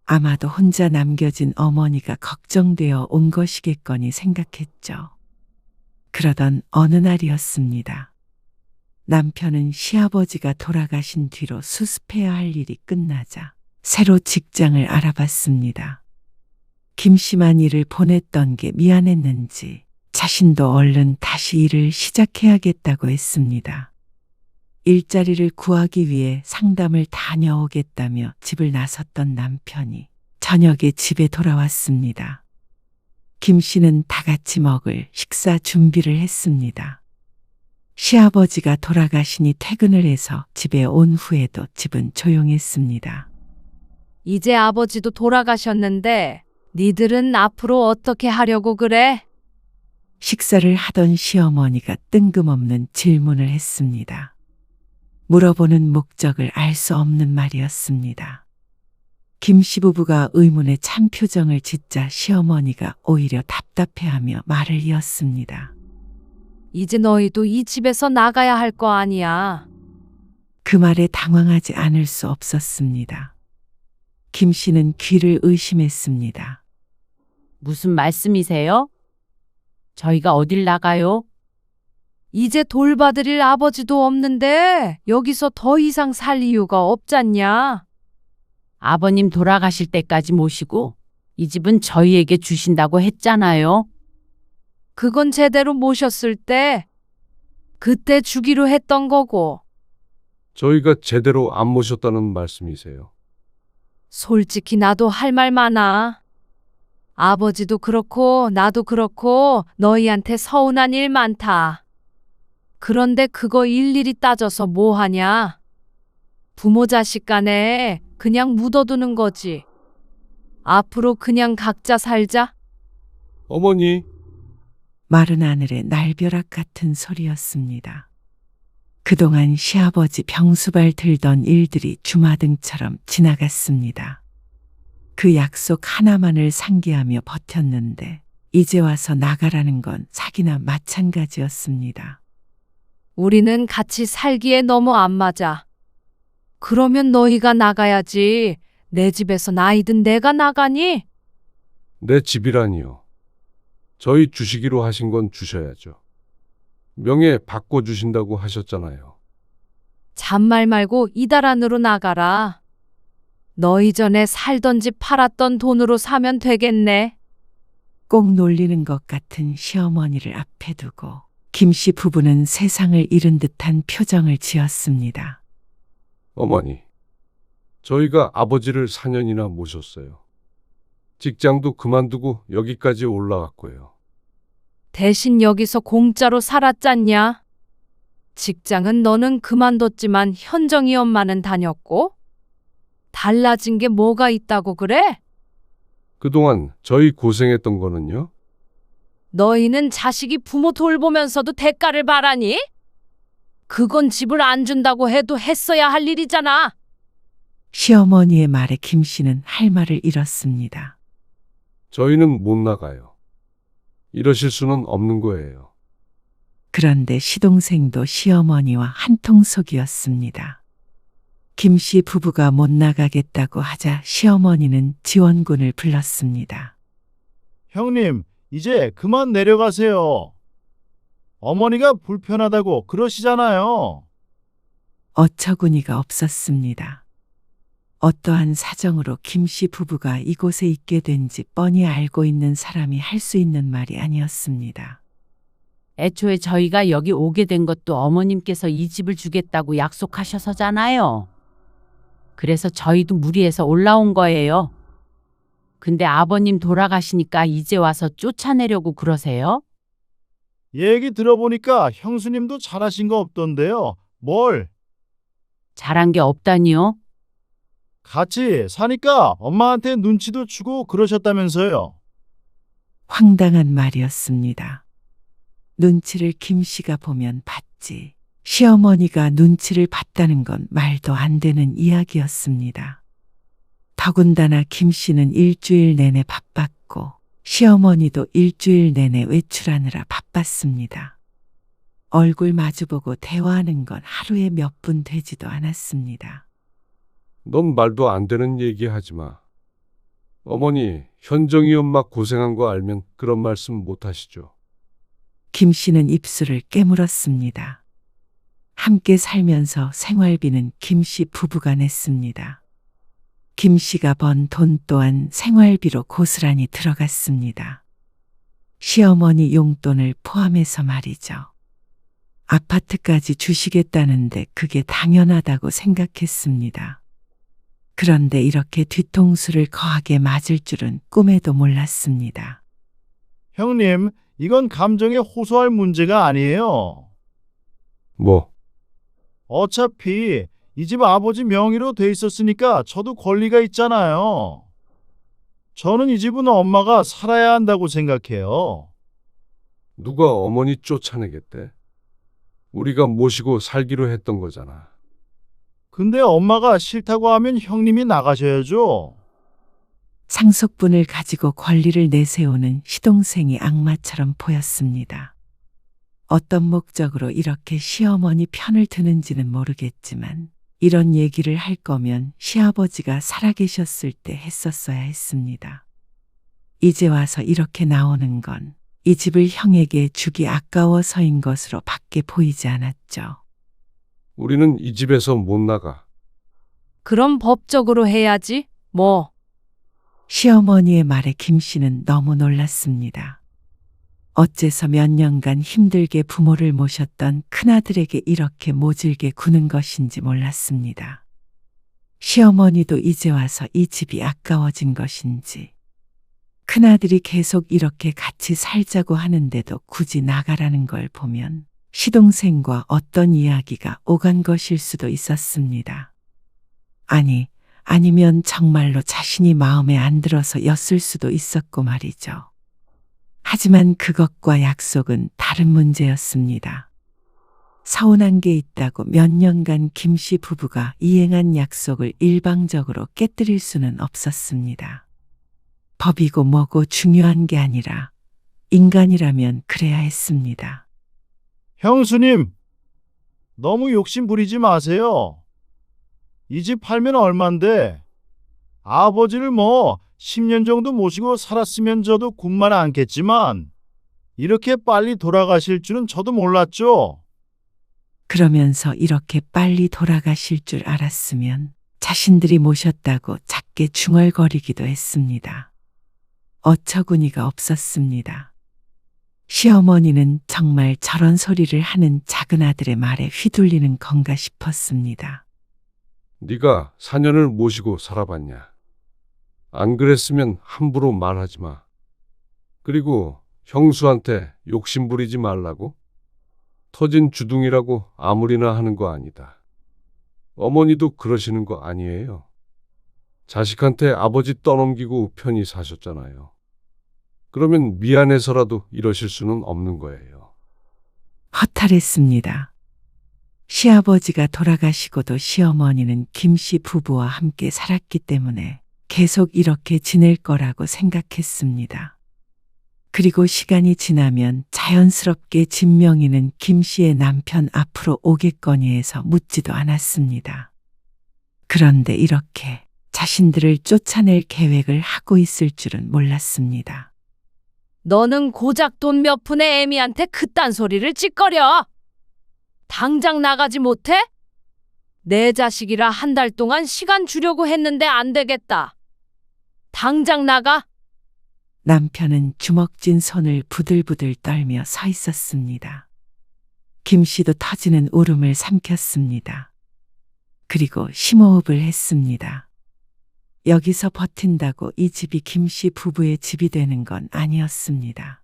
아마도 혼자 남겨진 어머니가 걱정되어 온 것이겠거니 생각했죠. 그러던 어느 날이었습니다. 남편은 시아버지가 돌아가신 뒤로 수습해야 할 일이 끝나자 새로 직장을 알아봤습니다. 김씨만 일을 보냈던 게 미안했는지 자신도 얼른 다시 일을 시작해야겠다고 했습니다. 일자리를 구하기 위해 상담을 다녀오겠다며 집을 나섰던 남편이 저녁에 집에 돌아왔습니다. 김씨는 다 같이 먹을 식사 준비를 했습니다. 시아버지가 돌아가시니 퇴근을 해서 집에 온 후에도 집은 조용했습니다. 이제 아버지도 돌아가셨는데 니들은 앞으로 어떻게 하려고 그래? 식사를 하던 시어머니가 뜬금없는 질문을 했습니다. 물어보는 목적을 알 수 없는 말이었습니다. 김씨 부부가 의문의 찬 표정을 짓자 시어머니가 오히려 답답해하며 말을 이었습니다. 이제 너희도 이 집에서 나가야 할 거 아니야. 그 말에 당황하지 않을 수 없었습니다. 김씨는 귀를 의심했습니다. 무슨 말씀이세요? 저희가 어딜 나가요? 이제 돌봐드릴 아버지도 없는데 여기서 더 이상 살 이유가 없잖냐? 아버님 돌아가실 때까지 모시고 이 집은 저희에게 주신다고 했잖아요. 그건 제대로 모셨을 때 그때 주기로 했던 거고. 저희가 제대로 안 모셨다는 말씀이세요. 솔직히 나도 할 말 많아. 아버지도 그렇고 나도 그렇고 너희한테 서운한 일 많다. 그런데 그거 일일이 따져서 뭐 하냐? 부모 자식 간에 그냥 묻어두는 거지. 앞으로 그냥 각자 살자. 어머니, 마른 하늘의 날벼락 같은 소리였습니다. 그동안 시아버지 병수발 들던 일들이 주마등처럼 지나갔습니다. 그 약속 하나만을 상기하며 버텼는데 이제 와서 나가라는 건 사기나 마찬가지였습니다. 우리는 같이 살기에 너무 안 맞아. 그러면 너희가 나가야지. 내 집에서 나이든 내가 나가니? 내 집이라니요. 저희 주시기로 하신 건 주셔야죠. 명예 바꿔주신다고 하셨잖아요. 잔말 말고 이달 안으로 나가라. 너희 전에 살던 집 팔았던 돈으로 사면 되겠네. 꼭 놀리는 것 같은 시어머니를 앞에 두고 김씨 부부는 세상을 잃은 듯한 표정을 지었습니다. 어머니, 저희가 아버지를 4년이나 모셨어요. 직장도 그만두고 여기까지 올라왔고요. 대신 여기서 공짜로 살았잖냐? 직장은 너는 그만뒀지만 현정이 엄마는 다녔고? 달라진 게 뭐가 있다고 그래? 그동안 저희 고생했던 거는요? 너희는 자식이 부모 돌보면서도 대가를 바라니? 그건 집을 안 준다고 해도 했어야 할 일이잖아. 시어머니의 말에 김씨는 할 말을 잃었습니다. 저희는 못 나가요. 이러실 수는 없는 거예요. 그런데 시동생도 시어머니와 한통속이었습니다. 김씨 부부가 못 나가겠다고 하자 시어머니는 지원군을 불렀습니다. 형님, 이제 그만 내려가세요. 어머니가 불편하다고 그러시잖아요. 어처구니가 없었습니다. 어떠한 사정으로 김씨 부부가 이곳에 있게 된지 뻔히 알고 있는 사람이 할 수 있는 말이 아니었습니다. 애초에 저희가 여기 오게 된 것도 어머님께서 이 집을 주겠다고 약속하셔서잖아요. 그래서 저희도 무리해서 올라온 거예요. 근데 아버님 돌아가시니까 이제 와서 쫓아내려고 그러세요? 얘기 들어보니까 형수님도 잘하신 거 없던데요. 뭘? 잘한 게 없다니요? 같이 사니까 엄마한테 눈치도 주고 그러셨다면서요. 황당한 말이었습니다. 눈치를 김씨가 보면 봤지. 시어머니가 눈치를 봤다는 건 말도 안 되는 이야기였습니다. 더군다나 김씨는 일주일 내내 바빴고 시어머니도 일주일 내내 외출하느라 바빴습니다. 얼굴 마주보고 대화하는 건 하루에 몇 분 되지도 않았습니다. 넌 말도 안 되는 얘기 하지 마. 어머니, 현정이 엄마 고생한 거 알면 그런 말씀 못 하시죠. 김씨는 입술을 깨물었습니다. 함께 살면서 생활비는 김씨 부부가 냈습니다. 김씨가 번 돈 또한 생활비로 고스란히 들어갔습니다. 시어머니 용돈을 포함해서 말이죠. 아파트까지 주시겠다는데 그게 당연하다고 생각했습니다. 그런데 이렇게 뒤통수를 거하게 맞을 줄은 꿈에도 몰랐습니다. 형님, 이건 감정에 호소할 문제가 아니에요. 뭐, 어차피 이 집 아버지 명의로 돼 있었으니까 저도 권리가 있잖아요. 저는 이 집은 엄마가 살아야 한다고 생각해요. 누가 어머니 쫓아내겠대? 우리가 모시고 살기로 했던 거잖아. 근데 엄마가 싫다고 하면 형님이 나가셔야죠. 상속분을 가지고 권리를 내세우는 시동생이 악마처럼 보였습니다. 어떤 목적으로 이렇게 시어머니 편을 드는지는 모르겠지만 이런 얘기를 할 거면 시아버지가 살아계셨을 때 했었어야 했습니다. 이제 와서 이렇게 나오는 건 이 집을 형에게 주기 아까워서인 것으로 밖에 보이지 않았죠. 우리는 이 집에서 못 나가. 그럼 법적으로 해야지. 뭐. 시어머니의 말에 김씨는 너무 놀랐습니다. 어째서 몇 년간 힘들게 부모를 모셨던 큰아들에게 이렇게 모질게 구는 것인지 몰랐습니다. 시어머니도 이제 와서 이 집이 아까워진 것인지, 큰아들이 계속 이렇게 같이 살자고 하는데도 굳이 나가라는 걸 보면 시동생과 어떤 이야기가 오간 것일 수도 있었습니다. 아니면 정말로 자신이 마음에 안 들어서 였을 수도 있었고 말이죠. 하지만 그것과 약속은 다른 문제였습니다. 서운한 게 있다고 몇 년간 김씨 부부가 이행한 약속을 일방적으로 깨뜨릴 수는 없었습니다. 법이고 뭐고 중요한 게 아니라 인간이라면 그래야 했습니다. 형수님, 너무 욕심 부리지 마세요. 이 집 팔면 얼만데 아버지를 10년 정도 모시고 살았으면 저도 군만 않겠지만 이렇게 빨리 돌아가실 줄은 저도 몰랐죠. 그러면서 이렇게 빨리 돌아가실 줄 알았으면 자신들이 모셨다고 작게 중얼거리기도 했습니다. 어처구니가 없었습니다. 시어머니는 정말 저런 소리를 하는 작은 아들의 말에 휘둘리는 건가 싶었습니다. 네가 4년을 모시고 살아봤냐? 안 그랬으면 함부로 말하지 마. 그리고 형수한테 욕심 부리지 말라고? 터진 주둥이라고 아무리나 하는 거 아니다. 어머니도 그러시는 거 아니에요. 자식한테 아버지 떠넘기고 편히 사셨잖아요. 그러면 미안해서라도 이러실 수는 없는 거예요. 허탈했습니다. 시아버지가 돌아가시고도 시어머니는 김씨 부부와 함께 살았기 때문에 계속 이렇게 지낼 거라고 생각했습니다. 그리고 시간이 지나면 자연스럽게 진명이는 김씨의 남편 앞으로 오겠거니 해서 묻지도 않았습니다. 그런데 이렇게 자신들을 쫓아낼 계획을 하고 있을 줄은 몰랐습니다. 너는 고작 돈 몇 푼의 애미한테 그딴 소리를 찌꺼려. 당장 나가지 못해? 내 자식이라 한 달 동안 시간 주려고 했는데 안 되겠다. 당장 나가. 남편은 주먹진 손을 부들부들 떨며 서 있었습니다. 김씨도 터지는 울음을 삼켰습니다. 그리고 심호흡을 했습니다. 여기서 버틴다고 이 집이 김씨 부부의 집이 되는 건 아니었습니다.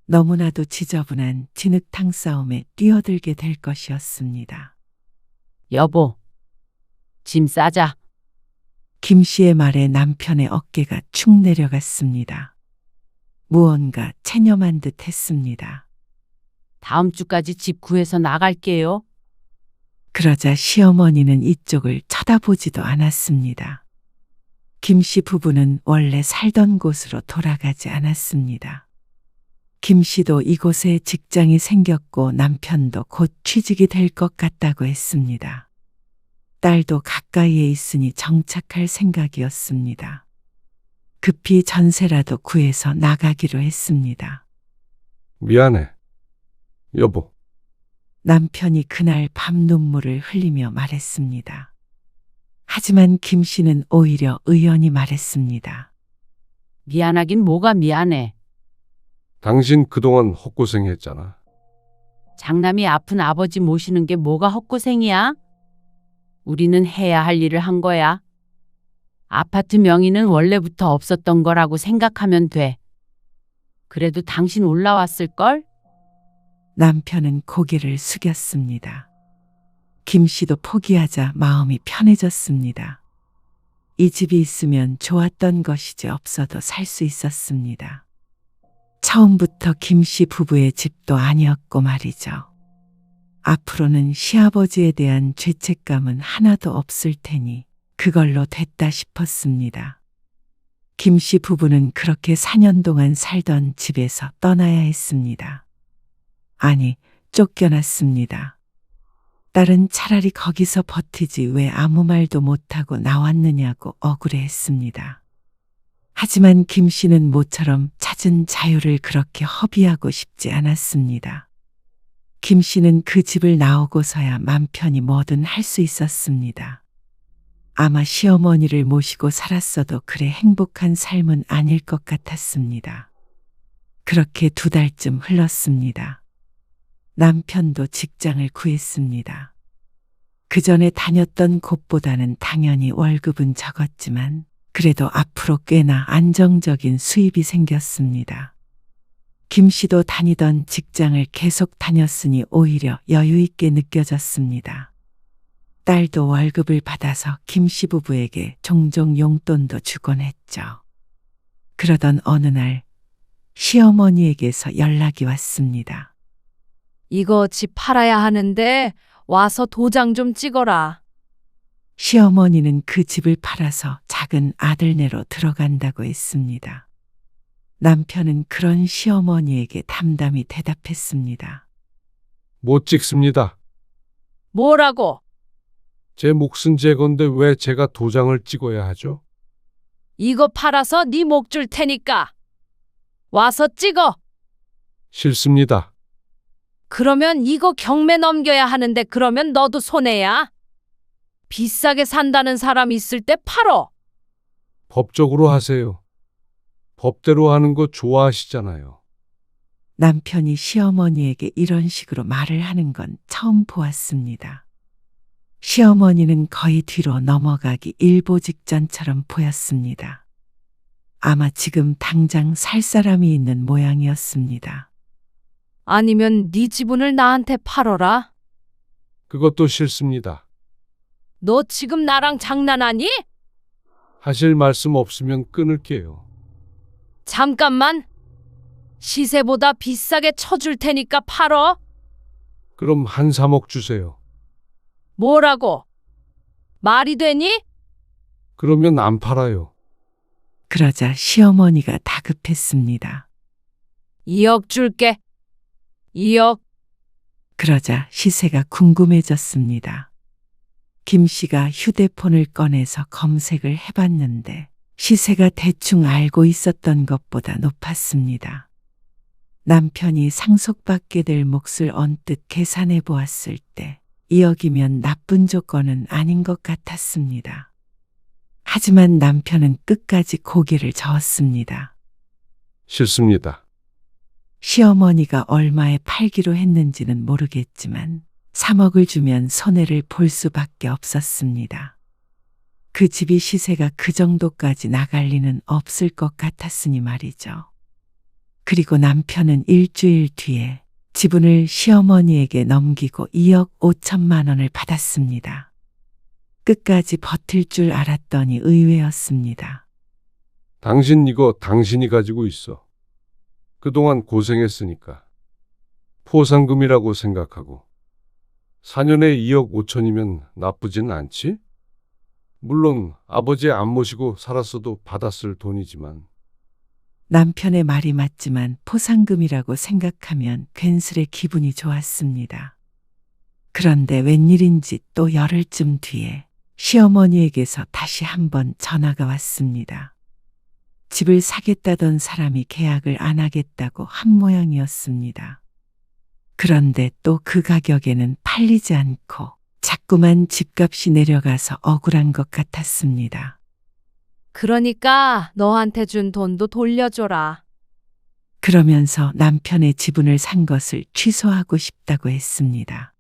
너무나도 지저분한 진흙탕 싸움에 뛰어들게 될 것이었습니다. 여보, 짐 싸자. 김씨의 말에 남편의 어깨가 축 내려갔습니다. 무언가 체념한 듯 했습니다. 다음 주까지 집 구해서 나갈게요. 그러자 시어머니는 이쪽을 쳐다보지도 않았습니다. 김씨 부부는 원래 살던 곳으로 돌아가지 않았습니다. 김씨도 이곳에 직장이 생겼고 남편도 곧 취직이 될 것 같다고 했습니다. 딸도 가까이에 있으니 정착할 생각이었습니다. 급히 전세라도 구해서 나가기로 했습니다. 미안해. 여보. 남편이 그날 밤 눈물을 흘리며 말했습니다. 하지만 김씨는 오히려 의연히 말했습니다. 미안하긴 뭐가 미안해. 당신 그동안 헛고생했잖아. 장남이 아픈 아버지 모시는 게 뭐가 헛고생이야? 우리는 해야 할 일을 한 거야. 아파트 명의는 원래부터 없었던 거라고 생각하면 돼. 그래도 당신 올라왔을걸? 남편은 고개를 숙였습니다. 김씨도 포기하자 마음이 편해졌습니다. 이 집이 있으면 좋았던 것이지 없어도 살 수 있었습니다. 처음부터 김씨 부부의 집도 아니었고 말이죠. 앞으로는 시아버지에 대한 죄책감은 하나도 없을 테니 그걸로 됐다 싶었습니다. 김씨 부부는 그렇게 4년 동안 살던 집에서 떠나야 했습니다. 아니, 쫓겨났습니다. 딸은 차라리 거기서 버티지 왜 아무 말도 못하고 나왔느냐고 억울해했습니다. 하지만 김씨는 모처럼 찾은 자유를 그렇게 허비하고 싶지 않았습니다. 김씨는 그 집을 나오고서야 맘 편히 뭐든 할 수 있었습니다. 아마 시어머니를 모시고 살았어도 그래 행복한 삶은 아닐 것 같았습니다. 그렇게 2달쯤 흘렀습니다. 남편도 직장을 구했습니다. 그 전에 다녔던 곳보다는 당연히 월급은 적었지만 그래도 앞으로 꽤나 안정적인 수입이 생겼습니다. 김 씨도 다니던 직장을 계속 다녔으니 오히려 여유 있게 느껴졌습니다. 딸도 월급을 받아서 김 씨 부부에게 종종 용돈도 주곤 했죠. 그러던 어느 날 시어머니에게서 연락이 왔습니다. 이거 집 팔아야 하는데 와서 도장 좀 찍어라. 시어머니는 그 집을 팔아서 작은 아들네로 들어간다고 했습니다. 남편은 그런 시어머니에게 담담히 대답했습니다. 못 찍습니다. 뭐라고? 제 몫은 제 건데 왜 제가 도장을 찍어야 하죠? 이거 팔아서 네 목 줄 테니까 와서 찍어. 싫습니다. 그러면 이거 경매 넘겨야 하는데 그러면 너도 손해야. 비싸게 산다는 사람 있을 때 팔어. 법적으로 하세요. 법대로 하는 거 좋아하시잖아요. 남편이 시어머니에게 이런 식으로 말을 하는 건 처음 보았습니다. 시어머니는 거의 뒤로 넘어가기 일보 직전처럼 보였습니다. 아마 지금 당장 살 사람이 있는 모양이었습니다. 아니면 네 지분을 나한테 팔어라. 그것도 싫습니다. 너 지금 나랑 장난하니? 하실 말씀 없으면 끊을게요. 잠깐만. 시세보다 비싸게 쳐줄 테니까 팔어. 그럼 한 3억 주세요. 뭐라고? 말이 되니? 그러면 안 팔아요. 그러자 시어머니가 다급했습니다. 2억 줄게. 2억. 그러자 시세가 궁금해졌습니다. 김 씨가 휴대폰을 꺼내서 검색을 해봤는데 시세가 대충 알고 있었던 것보다 높았습니다. 남편이 상속받게 될 몫을 언뜻 계산해 보았을 때 2억이면 나쁜 조건은 아닌 것 같았습니다. 하지만 남편은 끝까지 고개를 저었습니다. 싫습니다. 시어머니가 얼마에 팔기로 했는지는 모르겠지만 3억을 주면 손해를 볼 수밖에 없었습니다. 그 집이 시세가 그 정도까지 나갈 리는 없을 것 같았으니 말이죠. 그리고 남편은 일주일 뒤에 지분을 시어머니에게 넘기고 2억 5천만 원을 받았습니다. 끝까지 버틸 줄 알았더니 의외였습니다. 당신 이거 당신이 가지고 있어. 그동안 고생했으니까. 포상금이라고 생각하고. 4년에 2억 5천이면 나쁘진 않지? 물론 아버지 안 모시고 살았어도 받았을 돈이지만. 남편의 말이 맞지만 포상금이라고 생각하면 괜스레 기분이 좋았습니다. 그런데 웬일인지 또 열흘쯤 뒤에 시어머니에게서 다시 한번 전화가 왔습니다. 집을 사겠다던 사람이 계약을 안 하겠다고 한 모양이었습니다. 그런데 또 그 가격에는 팔리지 않고 자꾸만 집값이 내려가서 억울한 것 같았습니다. 그러니까 너한테 준 돈도 돌려줘라. 그러면서 남편의 지분을 산 것을 취소하고 싶다고 했습니다.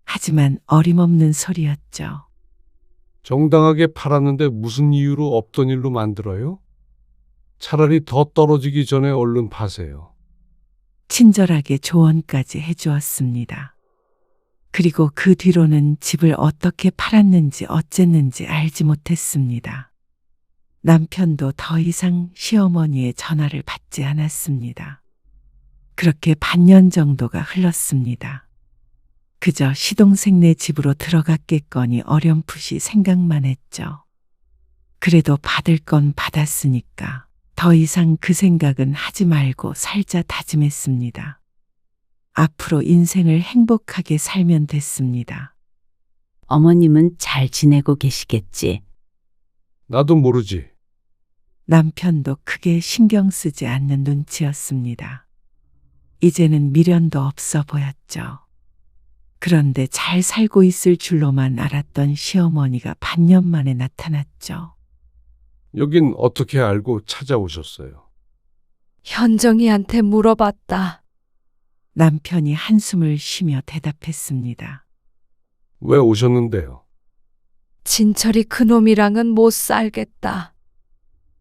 하지만 어림없는 소리였죠. 정당하게 팔았는데 무슨 이유로 없던 일로 만들어요? 차라리 더 떨어지기 전에 얼른 파세요. 친절하게 조언까지 해주었습니다. 그리고 그 뒤로는 집을 어떻게 팔았는지 어쨌는지 알지 못했습니다. 남편도 더 이상 시어머니의 전화를 받지 않았습니다. 그렇게 반년 정도가 흘렀습니다. 그저 시동생네 집으로 들어갔겠거니 어렴풋이 생각만 했죠. 그래도 받을 건 받았으니까 더 이상 그 생각은 하지 말고 살자 다짐했습니다. 앞으로 인생을 행복하게 살면 됐습니다. 어머님은 잘 지내고 계시겠지? 나도 모르지. 남편도 크게 신경 쓰지 않는 눈치였습니다. 이제는 미련도 없어 보였죠. 그런데 잘 살고 있을 줄로만 알았던 시어머니가 반년 만에 나타났죠. 여긴 어떻게 알고 찾아오셨어요? 현정이한테 물어봤다. 남편이 한숨을 쉬며 대답했습니다. 왜 오셨는데요? 진철이 그놈이랑은 못 살겠다.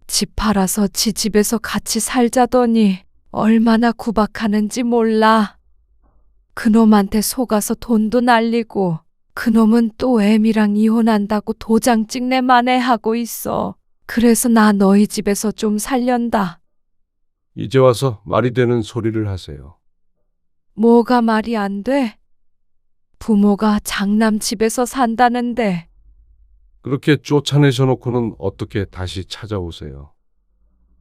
집 팔아서 지 집에서 같이 살자더니 얼마나 구박하는지 몰라. 그놈한테 속아서 돈도 날리고 그놈은 또 애미랑 이혼한다고 도장 찍내 만회하고 있어. 그래서 나 너희 집에서 좀 살련다. 이제 와서 말이 되는 소리를 하세요. 뭐가 말이 안 돼? 부모가 장남 집에서 산다는데 그렇게 쫓아내셔 놓고는 어떻게 다시 찾아오세요?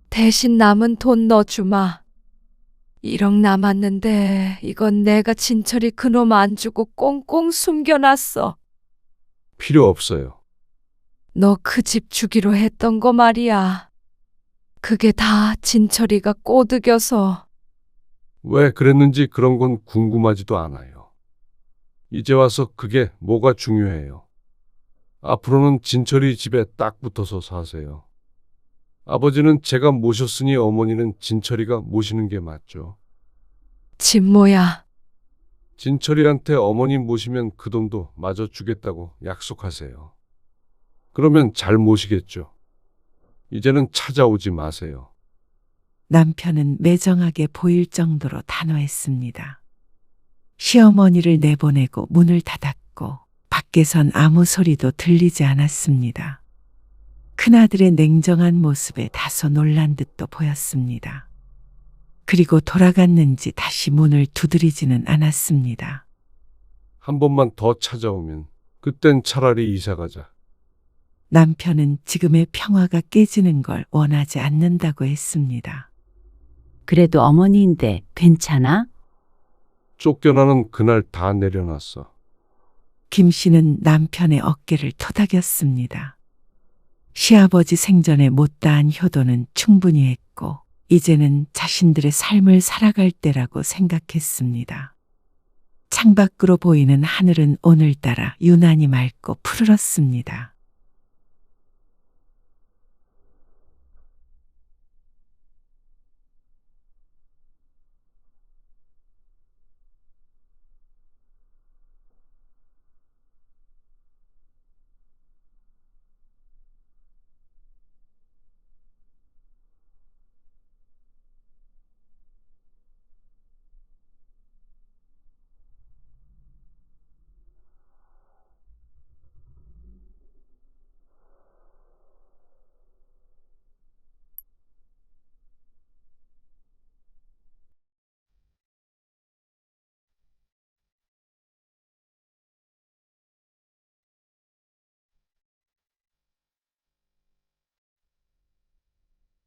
대신 남은 돈 넣어주마. 1억 남았는데 이건 내가 진철이 그놈 안 주고 꽁꽁 숨겨놨어. 필요 없어요. 너 그 집 주기로 했던 거 말이야. 그게 다 진철이가 꼬드겨서. 왜 그랬는지 그런 건 궁금하지도 않아요. 이제 와서 그게 뭐가 중요해요. 앞으로는 진철이 집에 딱 붙어서 사세요. 아버지는 제가 모셨으니 어머니는 진철이가 모시는 게 맞죠. 집 뭐야? 진철이한테 어머니 모시면 그 돈도 마저 주겠다고 약속하세요. 그러면 잘 모시겠죠. 이제는 찾아오지 마세요. 남편은 매정하게 보일 정도로 단호했습니다. 시어머니를 내보내고 문을 닫았고 밖에선 아무 소리도 들리지 않았습니다. 큰아들의 냉정한 모습에 다소 놀란 듯도 보였습니다. 그리고 돌아갔는지 다시 문을 두드리지는 않았습니다. 한 번만 더 찾아오면 그땐 차라리 이사 가자. 남편은 지금의 평화가 깨지는 걸 원하지 않는다고 했습니다. 그래도 어머니인데 괜찮아? 쫓겨나는 그날 다 내려놨어. 김 씨는 남편의 어깨를 토닥였습니다. 시아버지 생전에 못다한 효도는 충분히 했고 이제는 자신들의 삶을 살아갈 때라고 생각했습니다. 창밖으로 보이는 하늘은 오늘따라 유난히 맑고 푸르렀습니다.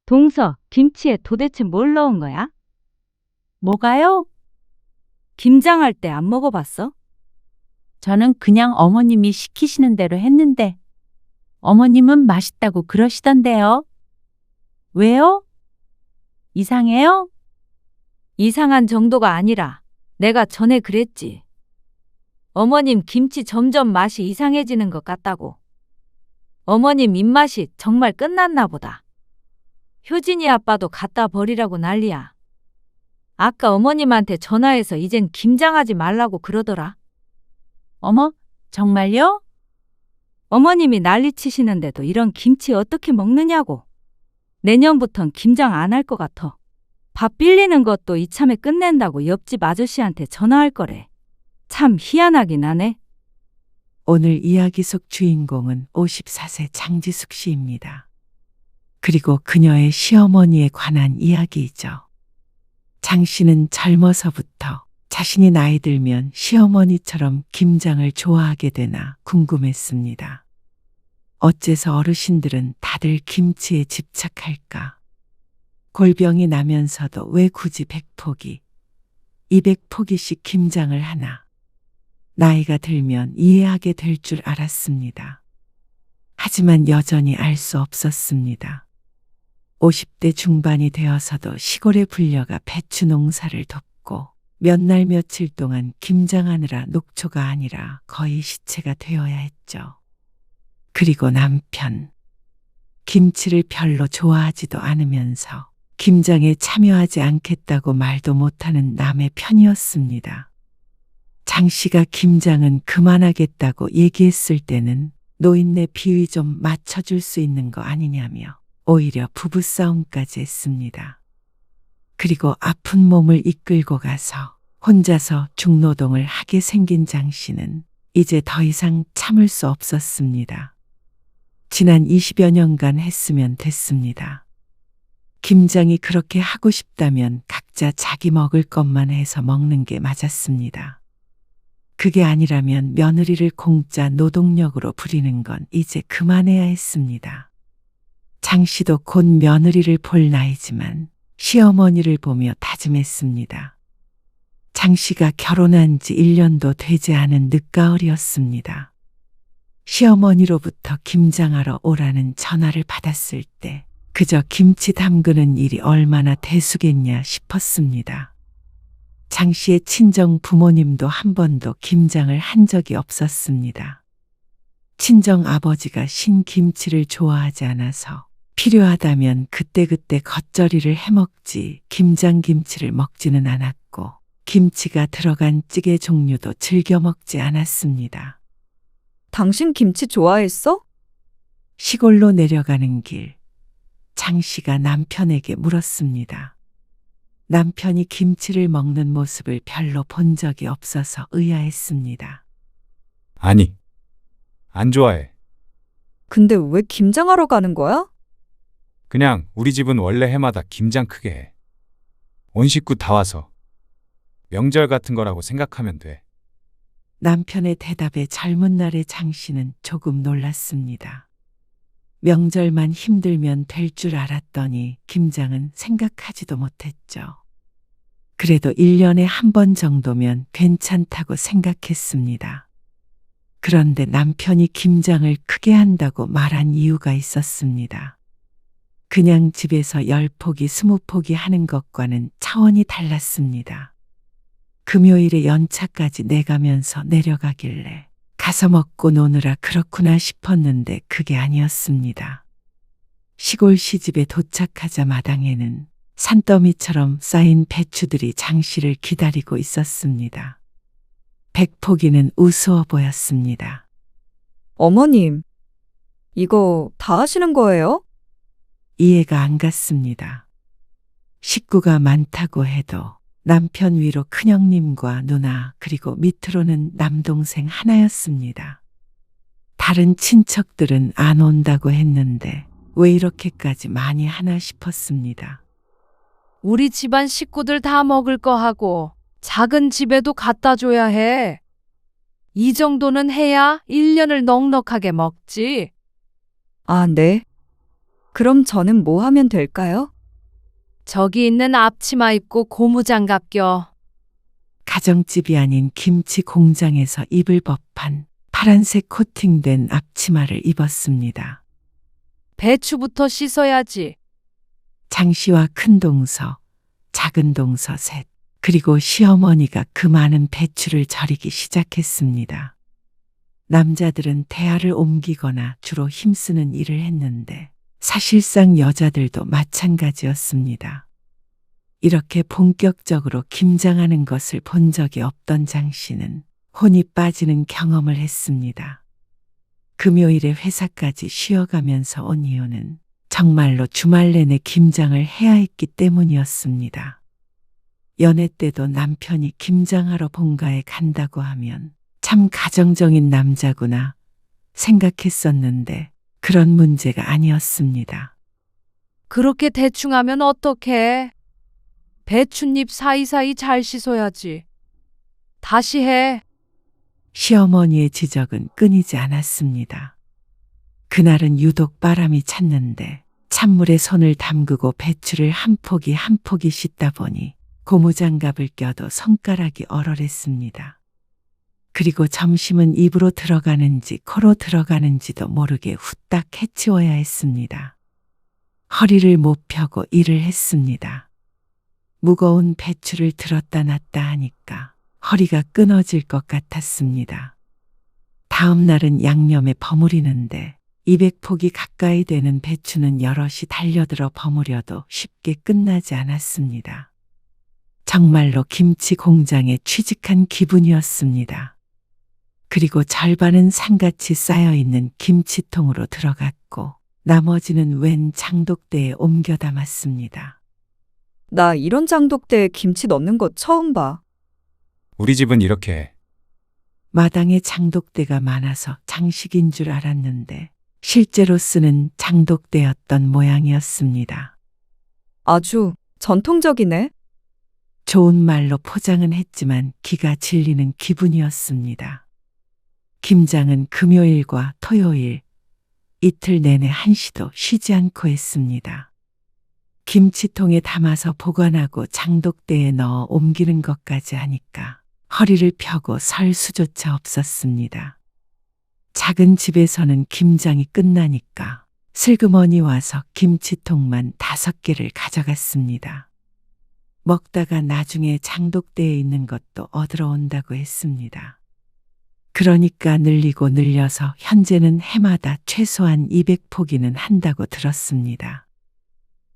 동서, 김치에 도대체 뭘 넣은 거야? 뭐가요? 김장할 때 안 먹어봤어? 저는 그냥 어머님이 시키시는 대로 했는데 어머님은 맛있다고 그러시던데요. 왜요? 이상해요? 이상한 정도가 아니라 내가 전에 그랬지. 어머님 김치 점점 맛이 이상해지는 것 같다고. 어머님 입맛이 정말 끝났나 보다. 효진이 아빠도 갖다 버리라고 난리야. 아까 어머님한테 전화해서 이젠 김장하지 말라고 그러더라. 어머, 정말요? 어머님이 난리치시는데도 이런 김치 어떻게 먹느냐고. 내년부턴 김장 안 할 것 같아. 밥 빌리는 것도 이참에 끝낸다고 옆집 아저씨한테 전화할 거래. 참 희한하긴 하네. 오늘 이야기 속 주인공은 54세 장지숙 씨입니다. 그리고 그녀의 시어머니에 관한 이야기이죠. 장 씨는 젊어서부터 자신이 나이 들면 시어머니처럼 김장을 좋아하게 되나 궁금했습니다. 어째서 어르신들은 다들 김치에 집착할까? 골병이 나면서도 왜 굳이 100포기, 200포기씩 김장을 하나? 나이가 들면 이해하게 될 줄 알았습니다. 하지만 여전히 알 수 없었습니다. 50대 중반이 되어서도 시골에 불려가 배추 농사를 돕고 몇 날 며칠 동안 김장하느라 녹초가 아니라 거의 시체가 되어야 했죠. 그리고 남편. 김치를 별로 좋아하지도 않으면서 김장에 참여하지 않겠다고 말도 못하는 남의 편이었습니다. 장 씨가 김장은 그만하겠다고 얘기했을 때는 노인네 비위 좀 맞춰줄 수 있는 거 아니냐며 오히려 부부싸움까지 했습니다. 그리고 아픈 몸을 이끌고 가서 혼자서 중노동을 하게 생긴 장 씨는 이제 더 이상 참을 수 없었습니다. 지난 20여 년간 했으면 됐습니다. 김장이 그렇게 하고 싶다면 각자 자기 먹을 것만 해서 먹는 게 맞았습니다. 그게 아니라면 며느리를 공짜 노동력으로 부리는 건 이제 그만해야 했습니다. 장 씨도 곧 며느리를 볼 나이지만 시어머니를 보며 다짐했습니다. 장 씨가 결혼한 지 1년도 되지 않은 늦가을이었습니다. 시어머니로부터 김장하러 오라는 전화를 받았을 때 그저 김치 담그는 일이 얼마나 대수겠냐 싶었습니다. 장 씨의 친정 부모님도 한 번도 김장을 한 적이 없었습니다. 친정 아버지가 신김치를 좋아하지 않아서 필요하다면 그때그때 겉절이를 해먹지 김장김치를 먹지는 않았고 김치가 들어간 찌개 종류도 즐겨 먹지 않았습니다. 당신 김치 좋아했어? 시골로 내려가는 길, 장 씨가 남편에게 물었습니다. 남편이 김치를 먹는 모습을 별로 본 적이 없어서 의아했습니다. 아니, 안 좋아해. 근데 왜 김장하러 가는 거야? 그냥 우리 집은 원래 해마다 김장 크게 해. 온 식구 다 와서. 명절 같은 거라고 생각하면 돼. 남편의 대답에 젊은 날의 장 씨는 조금 놀랐습니다. 명절만 힘들면 될 줄 알았더니 김장은 생각하지도 못했죠. 그래도 1년에 한 번 정도면 괜찮다고 생각했습니다. 그런데 남편이 김장을 크게 한다고 말한 이유가 있었습니다. 그냥 집에서 10포기, 20포기 하는 것과는 차원이 달랐습니다. 금요일에 연차까지 내가면서 내려가길래 가서 먹고 노느라 그렇구나 싶었는데 그게 아니었습니다. 시골 시집에 도착하자 마당에는 산더미처럼 쌓인 배추들이 장 씨를 기다리고 있었습니다. 100포기는 우스워 보였습니다. 어머님, 이거 다 하시는 거예요? 이해가 안 갔습니다. 식구가 많다고 해도 남편 위로 큰형님과 누나 그리고 밑으로는 남동생 하나였습니다. 다른 친척들은 안 온다고 했는데 왜 이렇게까지 많이 하나 싶었습니다. 우리 집안 식구들 다 먹을 거 하고 작은 집에도 갖다 줘야 해. 이 정도는 해야 1년을 넉넉하게 먹지. 아, 네. 그럼 저는 뭐 하면 될까요? 저기 있는 앞치마 입고 고무장갑 껴. 가정집이 아닌 김치 공장에서 입을 법한 파란색 코팅된 앞치마를 입었습니다. 배추부터 씻어야지. 장 씨와 큰 동서, 작은 동서 셋, 그리고 시어머니가 그 많은 배추를 절이기 시작했습니다. 남자들은 대야를 옮기거나 주로 힘쓰는 일을 했는데 사실상 여자들도 마찬가지였습니다. 이렇게 본격적으로 김장하는 것을 본 적이 없던 장 씨는 혼이 빠지는 경험을 했습니다. 금요일에 회사까지 쉬어가면서 온 이유는 정말로 주말 내내 김장을 해야 했기 때문이었습니다. 연애 때도 남편이 김장하러 본가에 간다고 하면 참 가정적인 남자구나 생각했었는데 그런 문제가 아니었습니다. 그렇게 대충 하면 어떡해? 배춧잎 사이사이 잘 씻어야지. 다시 해. 시어머니의 지적은 끊이지 않았습니다. 그날은 유독 바람이 찼는데 찬물에 손을 담그고 배추를 한 포기 한 포기 씻다 보니 고무장갑을 껴도 손가락이 얼얼했습니다. 그리고 점심은 입으로 들어가는지 코로 들어가는지도 모르게 후딱 해치워야 했습니다. 허리를 못 펴고 일을 했습니다. 무거운 배추를 들었다 놨다 하니까 허리가 끊어질 것 같았습니다. 다음 날은 양념에 버무리는데 200포기 가까이 되는 배추는 여럿이 달려들어 버무려도 쉽게 끝나지 않았습니다. 정말로 김치 공장에 취직한 기분이었습니다. 그리고 절반은 상같이 쌓여있는 김치통으로 들어갔고 나머지는 웬 장독대에 옮겨 담았습니다. 나 이런 장독대에 김치 넣는 거 처음 봐. 우리 집은 이렇게 해. 마당에 장독대가 많아서 장식인 줄 알았는데 실제로 쓰는 장독대였던 모양이었습니다. 아주 전통적이네. 좋은 말로 포장은 했지만 기가 질리는 기분이었습니다. 김장은 금요일과 토요일, 이틀 내내 한시도 쉬지 않고 했습니다. 김치통에 담아서 보관하고 장독대에 넣어 옮기는 것까지 하니까 허리를 펴고 설 수조차 없었습니다. 작은 집에서는 김장이 끝나니까 슬그머니 와서 김치통만 5개를 가져갔습니다. 먹다가 나중에 장독대에 있는 것도 얻으러 온다고 했습니다. 그러니까 늘리고 늘려서 현재는 해마다 최소한 200포기는 한다고 들었습니다.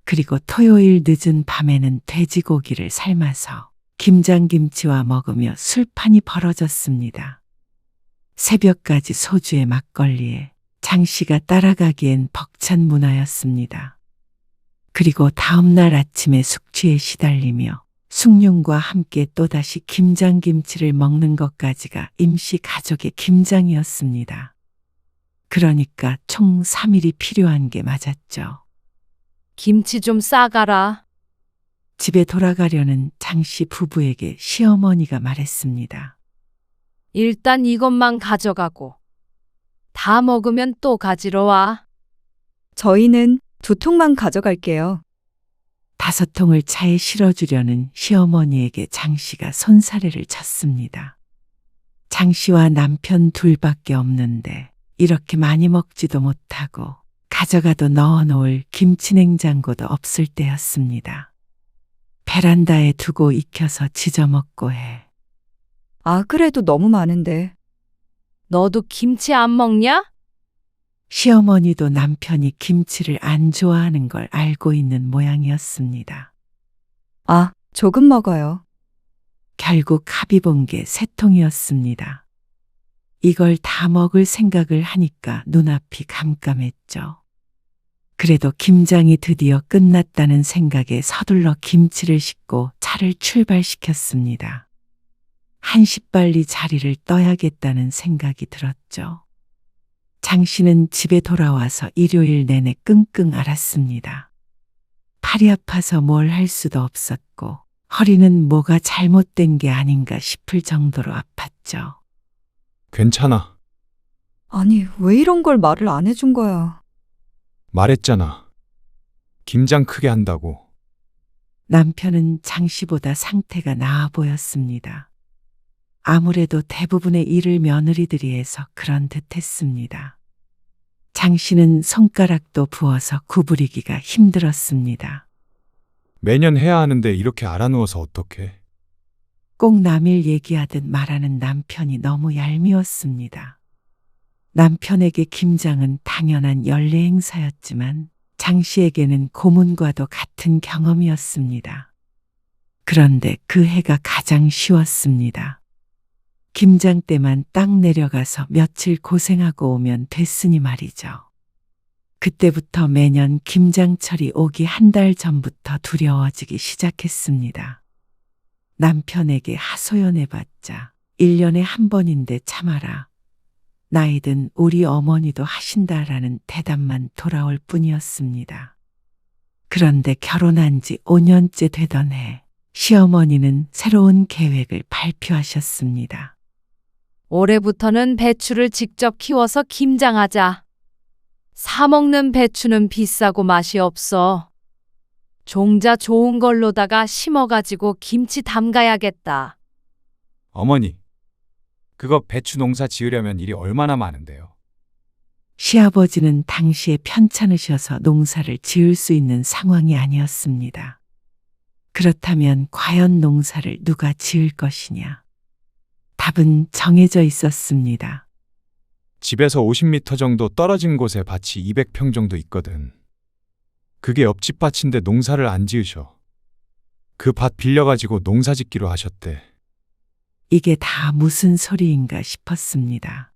그리고 토요일 늦은 밤에는 돼지고기를 삶아서 김장김치와 먹으며 술판이 벌어졌습니다. 새벽까지 소주에 막걸리에 장씨가 따라가기엔 벅찬 문화였습니다. 그리고 다음날 아침에 숙취에 시달리며 숭늉과 함께 또다시 김장김치를 먹는 것까지가 임시 가족의 김장이었습니다. 그러니까 총 3일이 필요한 게 맞았죠. 김치 좀 싸가라. 집에 돌아가려는 장씨 부부에게 시어머니가 말했습니다. 일단 이것만 가져가고. 다 먹으면 또 가지러 와. 저희는 2통만 가져갈게요. 5통을 차에 실어주려는 시어머니에게 장씨가 손사래를 쳤습니다. 장씨와 남편 둘밖에 없는데 이렇게 많이 먹지도 못하고 가져가도 넣어놓을 김치냉장고도 없을 때였습니다. 베란다에 두고 익혀서 지져먹고 해. 아, 그래도 너무 많은데. 너도 김치 안 먹냐? 시어머니도 남편이 김치를 안 좋아하는 걸 알고 있는 모양이었습니다. 아, 조금 먹어요. 결국 합의 본 게 3통이었습니다. 이걸 다 먹을 생각을 하니까 눈앞이 깜깜했죠. 그래도 김장이 드디어 끝났다는 생각에 서둘러 김치를 싣고 차를 출발시켰습니다. 한시빨리 자리를 떠야겠다는 생각이 들었죠. 장씨는 집에 돌아와서 일요일 내내 끙끙 앓았습니다. 팔이 아파서 뭘 할 수도 없었고 허리는 뭐가 잘못된 게 아닌가 싶을 정도로 아팠죠. 괜찮아. 아니, 왜 이런 걸 말을 안 해준 거야? 말했잖아. 김장 크게 한다고. 남편은 장씨보다 상태가 나아 보였습니다. 아무래도 대부분의 일을 며느리들이 해서 그런 듯 했습니다. 장씨는 손가락도 부어서 구부리기가 힘들었습니다. 매년 해야 하는데 이렇게 알아누워서 어떡해. 꼭 남일 얘기하듯 말하는 남편이 너무 얄미웠습니다. 남편에게 김장은 당연한 연례 행사였지만 장씨에게는 고문과도 같은 경험이었습니다. 그런데 그 해가 가장 쉬웠습니다. 김장 때만 딱 내려가서 며칠 고생하고 오면 됐으니 말이죠. 그때부터 매년 김장철이 오기 1달 전부터 두려워지기 시작했습니다. 남편에게 하소연해봤자 1년에 1번인데 참아라. 나이든 우리 어머니도 하신다라는 대답만 돌아올 뿐이었습니다. 그런데 결혼한 지 5년째 되던 해, 시어머니는 새로운 계획을 발표하셨습니다. 올해부터는 배추를 직접 키워서 김장하자. 사 먹는 배추는 비싸고 맛이 없어. 종자 좋은 걸로다가 심어가지고 김치 담가야겠다. 어머니, 그거 배추 농사 지으려면 일이 얼마나 많은데요. 시아버지는 당시에 편찮으셔서 농사를 지을 수 있는 상황이 아니었습니다. 그렇다면 과연 농사를 누가 지을 것이냐? 답은 정해져 있었습니다. 집에서 50m 정도 떨어진 곳에 밭이 200평 정도 있거든. 그게 옆집 밭인데 농사를 안 지으셔. 그 밭 빌려가지고 농사 짓기로 하셨대. 이게 다 무슨 소리인가 싶었습니다.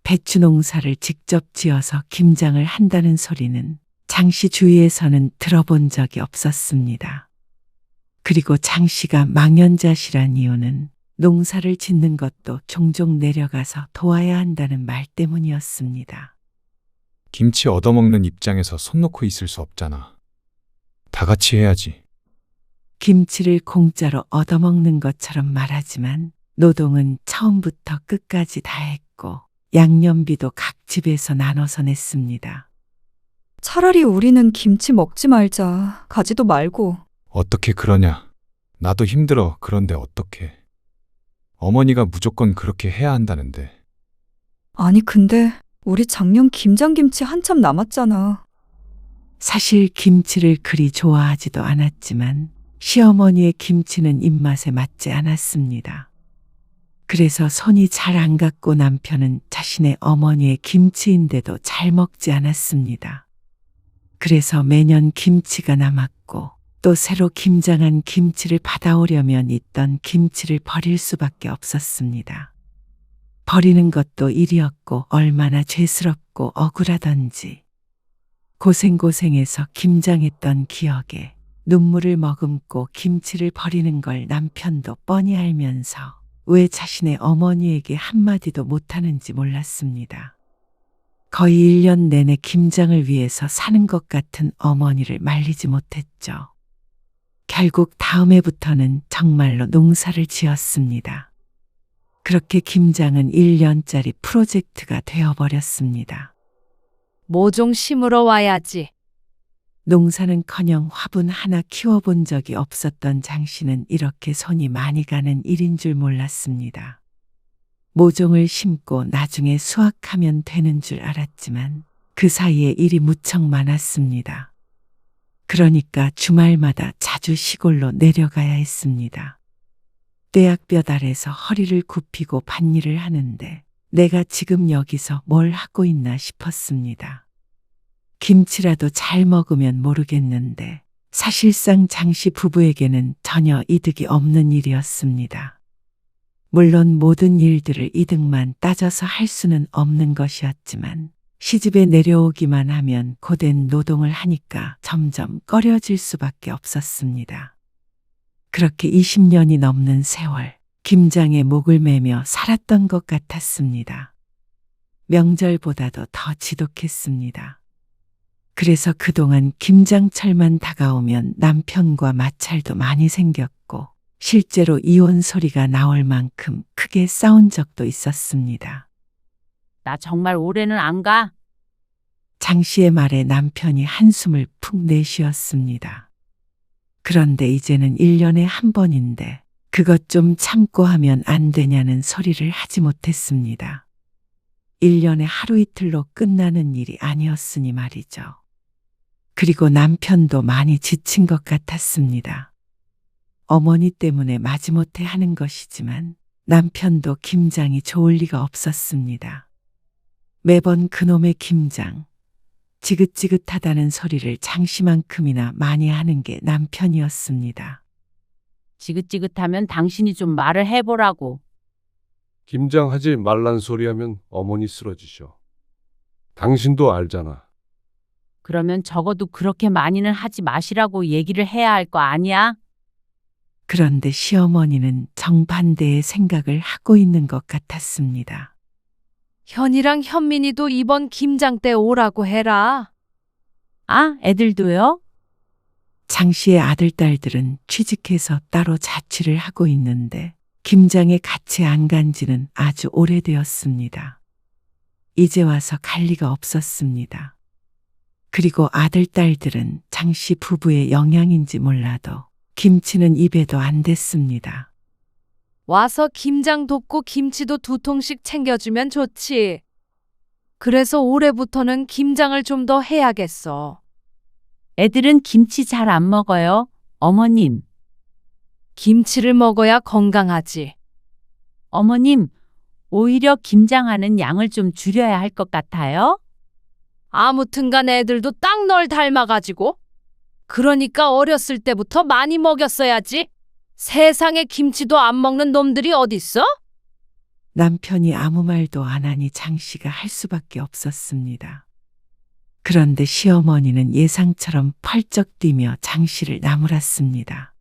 배추 농사를 직접 지어서 김장을 한다는 소리는 장씨 주위에서는 들어본 적이 없었습니다. 그리고 장 씨가 망연자실한 이유는 농사를 짓는 것도 종종 내려가서 도와야 한다는 말 때문이었습니다. 김치 얻어먹는 입장에서 손 놓고 있을 수 없잖아. 다 같이 해야지. 김치를 공짜로 얻어먹는 것처럼 말하지만 노동은 처음부터 끝까지 다 했고 양념비도 각 집에서 나눠서 냈습니다. 차라리 우리는 김치 먹지 말자. 가지도 말고. 어떻게 그러냐. 나도 힘들어. 그런데 어떻게. 어머니가 무조건 그렇게 해야 한다는데. 아니 근데 우리 작년 김장김치 한참 남았잖아. 사실 김치를 그리 좋아하지도 않았지만 시어머니의 김치는 입맛에 맞지 않았습니다. 그래서 손이 잘 안 갔고 남편은 자신의 어머니의 김치인데도 잘 먹지 않았습니다. 그래서 매년 김치가 남았고 또 새로 김장한 김치를 받아오려면 있던 김치를 버릴 수밖에 없었습니다. 버리는 것도 일이었고 얼마나 죄스럽고 억울하던지 고생고생해서 김장했던 기억에 눈물을 머금고 김치를 버리는 걸 남편도 뻔히 알면서 왜 자신의 어머니에게 한마디도 못하는지 몰랐습니다. 거의 1년 내내 김장을 위해서 사는 것 같은 어머니를 말리지 못했죠. 결국 다음 해부터는 정말로 농사를 지었습니다. 그렇게 김장은 1년짜리 프로젝트가 되어버렸습니다. 모종 심으러 와야지. 농사는커녕 화분 하나 키워본 적이 없었던 장 씨는 이렇게 손이 많이 가는 일인 줄 몰랐습니다. 모종을 심고 나중에 수확하면 되는 줄 알았지만 그 사이에 일이 무척 많았습니다. 그러니까 주말마다 자주 시골로 내려가야 했습니다. 떼약볕 아래서 허리를 굽히고 밭일을 하는데 내가 지금 여기서 뭘 하고 있나 싶었습니다. 김치라도 잘 먹으면 모르겠는데 사실상 장씨 부부에게는 전혀 이득이 없는 일이었습니다. 물론 모든 일들을 이득만 따져서 할 수는 없는 것이었지만 시집에 내려오기만 하면 고된 노동을 하니까 점점 꺼려질 수밖에 없었습니다. 그렇게 20년이 넘는 세월 김장에 목을 매며 살았던 것 같았습니다. 명절보다도 더 지독했습니다. 그래서 그동안 김장철만 다가오면 남편과 마찰도 많이 생겼고 실제로 이혼 소리가 나올 만큼 크게 싸운 적도 있었습니다. 나 정말 올해는 안 가. 장 씨의 말에 남편이 한숨을 푹 내쉬었습니다. 그런데 이제는 1년에 한 번인데 그것 좀 참고 하면 안 되냐는 소리를 하지 못했습니다. 1년에 하루 이틀로 끝나는 일이 아니었으니 말이죠. 그리고 남편도 많이 지친 것 같았습니다. 어머니 때문에 마지못해 하는 것이지만 남편도 김장이 좋을 리가 없었습니다. 매번 그놈의 김장, 지긋지긋하다는 소리를 장씨만큼이나 많이 하는 게 남편이었습니다. 지긋지긋하면 당신이 좀 말을 해보라고. 김장하지 말란 소리 하면 어머니 쓰러지셔. 당신도 알잖아. 그러면 적어도 그렇게 많이는 하지 마시라고 얘기를 해야 할 거 아니야? 그런데 시어머니는 정반대의 생각을 하고 있는 것 같았습니다. 현이랑 현민이도 이번 김장 때 오라고 해라. 아, 애들도요? 장 씨의 아들, 딸들은 취직해서 따로 자취를 하고 있는데 김장에 같이 안 간 지는 아주 오래되었습니다. 이제 와서 갈 리가 없었습니다. 그리고 아들, 딸들은 장 씨 부부의 영향인지 몰라도 김치는 입에도 안 댔습니다. 와서 김장 돕고 김치도 2통씩 챙겨주면 좋지. 그래서 올해부터는 김장을 좀 더 해야겠어. 애들은 김치 잘 안 먹어요, 어머님. 김치를 먹어야 건강하지. 어머님, 오히려 김장하는 양을 좀 줄여야 할 것 같아요. 아무튼간 애들도 딱 널 닮아가지고. 그러니까 어렸을 때부터 많이 먹였어야지. 세상에 김치도 안 먹는 놈들이 어딨어? 남편이 아무 말도 안 하니 장 씨가 할 수밖에 없었습니다. 그런데 시어머니는 예상처럼 펄쩍 뛰며 장 씨를 나무랐습니다.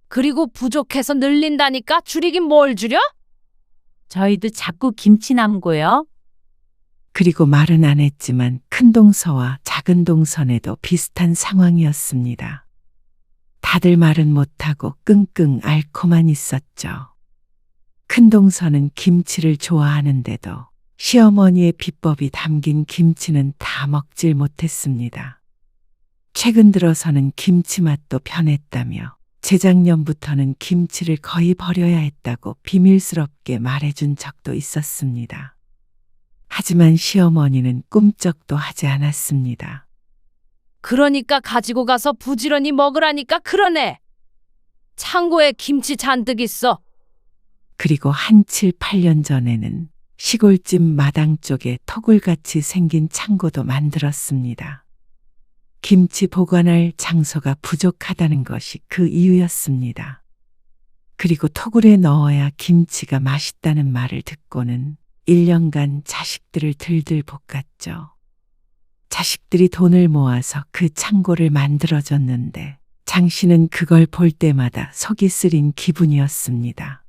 그리고 부족해서 늘린다니까 줄이긴 뭘 줄여? 저희도 자꾸 김치 남고요. 그리고 말은 안 했지만 큰 동서와 작은 동선에도 비슷한 상황이었습니다. 다들 말은 못하고 끙끙 앓고만 있었죠. 큰 동서는 김치를 좋아하는데도 시어머니의 비법이 담긴 김치는 다 먹질 못했습니다. 최근 들어서는 김치 맛도 변했다며 재작년부터는 김치를 거의 버려야 했다고 비밀스럽게 말해준 적도 있었습니다. 하지만 시어머니는 꿈쩍도 하지 않았습니다. 그러니까 가지고 가서 부지런히 먹으라니까 그러네. 창고에 김치 잔뜩 있어. 그리고 한 7, 8년 전에는 시골집 마당 쪽에 토굴같이 생긴 창고도 만들었습니다. 김치 보관할 장소가 부족하다는 것이 그 이유였습니다. 그리고 토굴에 넣어야 김치가 맛있다는 말을 듣고는 1년간 자식들을 들들 볶았죠. 자식들이 돈을 모아서 그 창고를 만들어줬는데 장 씨는 그걸 볼 때마다 속이 쓰린 기분이었습니다.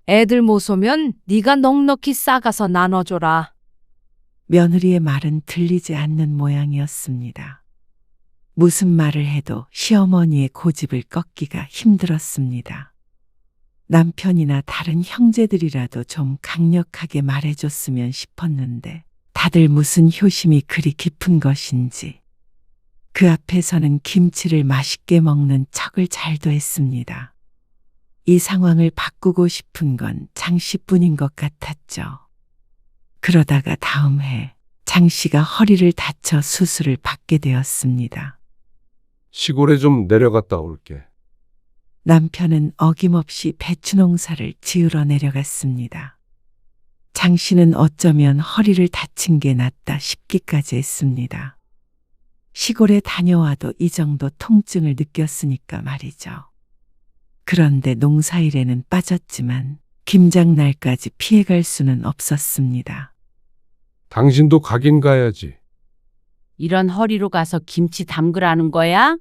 애들 모소면 네가 넉넉히 싸가서 나눠줘라. 며느리의 말은 들리지 않는 모양이었습니다. 무슨 말을 해도 시어머니의 고집을 꺾기가 힘들었습니다. 남편이나 다른 형제들이라도 좀 강력하게 말해줬으면 싶었는데 다들 무슨 효심이 그리 깊은 것인지 그 앞에서는 김치를 맛있게 먹는 척을 잘도 했습니다. 이 상황을 바꾸고 싶은 건 장 씨뿐인 것 같았죠. 그러다가 다음 해 장 씨가 허리를 다쳐 수술을 받게 되었습니다. 시골에 좀 내려갔다 올게. 남편은 어김없이 배추 농사를 지으러 내려갔습니다. 장 씨는 어쩌면 허리를 다친 게 낫다 싶기까지 했습니다. 시골에 다녀와도 이 정도 통증을 느꼈으니까 말이죠. 그런데 농사일에는 빠졌지만 김장날까지 피해갈 수는 없었습니다. 당신도 가긴 가야지. 이런 허리로 가서 김치 담그라는 거야?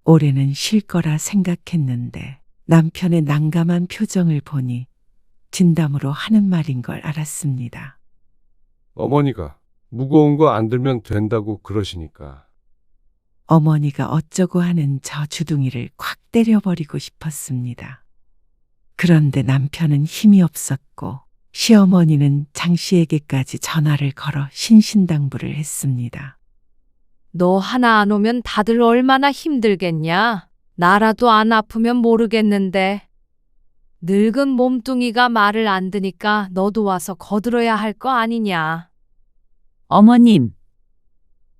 올해는 쉴 거라 생각했는데 남편의 난감한 표정을 보니 진담으로 하는 말인 걸 알았습니다. 어머니가 무거운 거 안 들면 된다고 그러시니까. 어머니가 어쩌고 하는 저 주둥이를 콱 때려버리고 싶었습니다. 그런데 남편은 힘이 없었고 시어머니는 장 씨에게까지 전화를 걸어 신신당부를 했습니다. 너 하나 안 오면 다들 얼마나 힘들겠냐. 나라도 안 아프면 모르겠는데. 늙은 몸뚱이가 말을 안 듣니까 너도 와서 거들어야 할 거 아니냐. 어머님,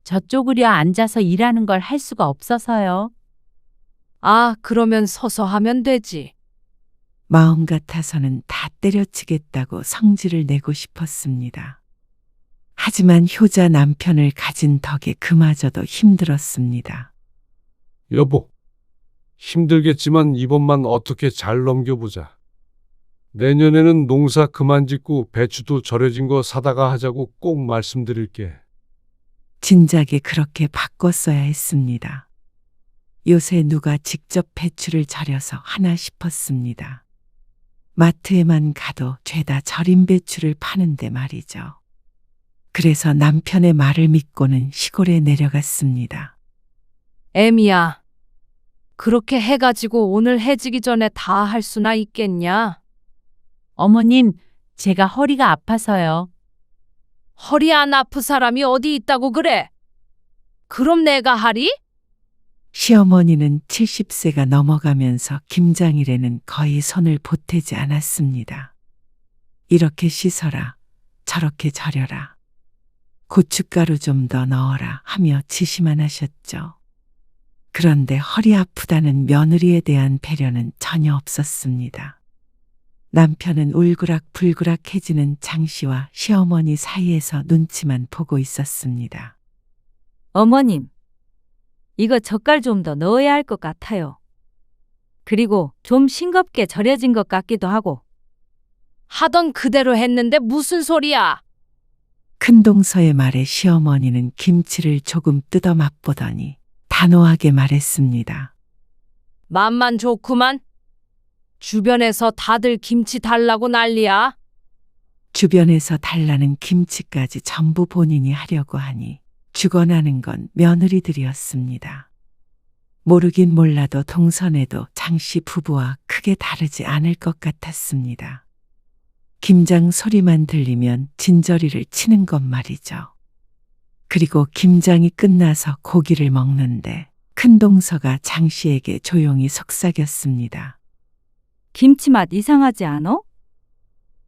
저쪽으려 앉아서 일하는 걸 할 수가 없어서요. 아, 그러면 서서 하면 되지. 마음 같아서는 다 때려치겠다고 성질을 내고 싶었습니다. 하지만 효자 남편을 가진 덕에 그마저도 힘들었습니다. 여보, 힘들겠지만 이번만 어떻게 잘 넘겨보자. 내년에는 농사 그만 짓고 배추도 절여진 거 사다가 하자고 꼭 말씀드릴게. 진작에 그렇게 바꿨어야 했습니다. 요새 누가 직접 배추를 절여서 하나 싶었습니다. 마트에만 가도 죄다 절인 배추를 파는데 말이죠. 그래서 남편의 말을 믿고는 시골에 내려갔습니다. 애미야, 그렇게 해가지고 오늘 해지기 전에 다 할 수나 있겠냐? 어머님, 제가 허리가 아파서요. 허리 안 아픈 사람이 어디 있다고 그래? 그럼 내가 하리? 시어머니는 70세가 넘어가면서 김장일에는 거의 손을 보태지 않았습니다. 이렇게 씻어라, 저렇게 절여라, 고춧가루 좀 더 넣어라 하며 지시만 하셨죠. 그런데 허리 아프다는 며느리에 대한 배려는 전혀 없었습니다. 남편은 울그락불그락해지는 장 씨와 시어머니 사이에서 눈치만 보고 있었습니다. 어머님, 이거 젓갈 좀 더 넣어야 할 것 같아요. 그리고 좀 싱겁게 절여진 것 같기도 하고. 하던 그대로 했는데 무슨 소리야? 큰동서의 말에 시어머니는 김치를 조금 뜯어 맛보더니 단호하게 말했습니다. 맘만 좋구만. 주변에서 다들 김치 달라고 난리야. 주변에서 달라는 김치까지 전부 본인이 하려고 하니 죽어나는 건 며느리들이었습니다. 모르긴 몰라도 동선에도 장씨 부부와 크게 다르지 않을 것 같았습니다. 김장 소리만 들리면 진저리를 치는 것 말이죠. 그리고 김장이 끝나서 고기를 먹는데 큰 동서가 장씨에게 조용히 속삭였습니다. 김치 맛 이상하지 않어?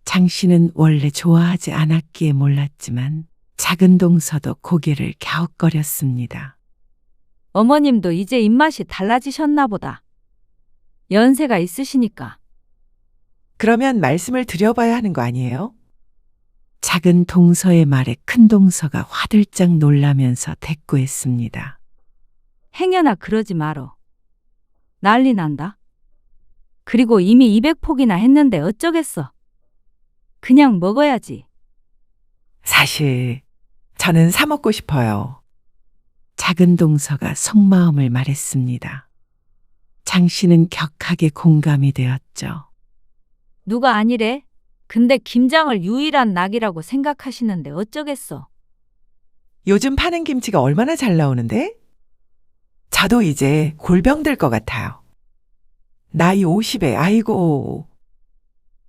장씨는 원래 좋아하지 않았기에 몰랐지만 작은 동서도 고개를 갸웃거렸습니다. 어머님도 이제 입맛이 달라지셨나 보다. 연세가 있으시니까. 그러면 말씀을 드려봐야 하는 거 아니에요? 작은 동서의 말에 큰 동서가 화들짝 놀라면서 대꾸했습니다. 행여나 그러지 말어. 난리 난다. 그리고 이미 200폭이나 했는데 어쩌겠어. 그냥 먹어야지. 사실 저는 사 먹고 싶어요. 작은 동서가 속마음을 말했습니다. 장씨는 격하게 공감이 되었죠. 누가 아니래? 근데 김장을 유일한 낙이라고 생각하시는데 어쩌겠어. 요즘 파는 김치가 얼마나 잘 나오는데? 저도 이제 골병 들 것 같아요. 나이 50에 아이고.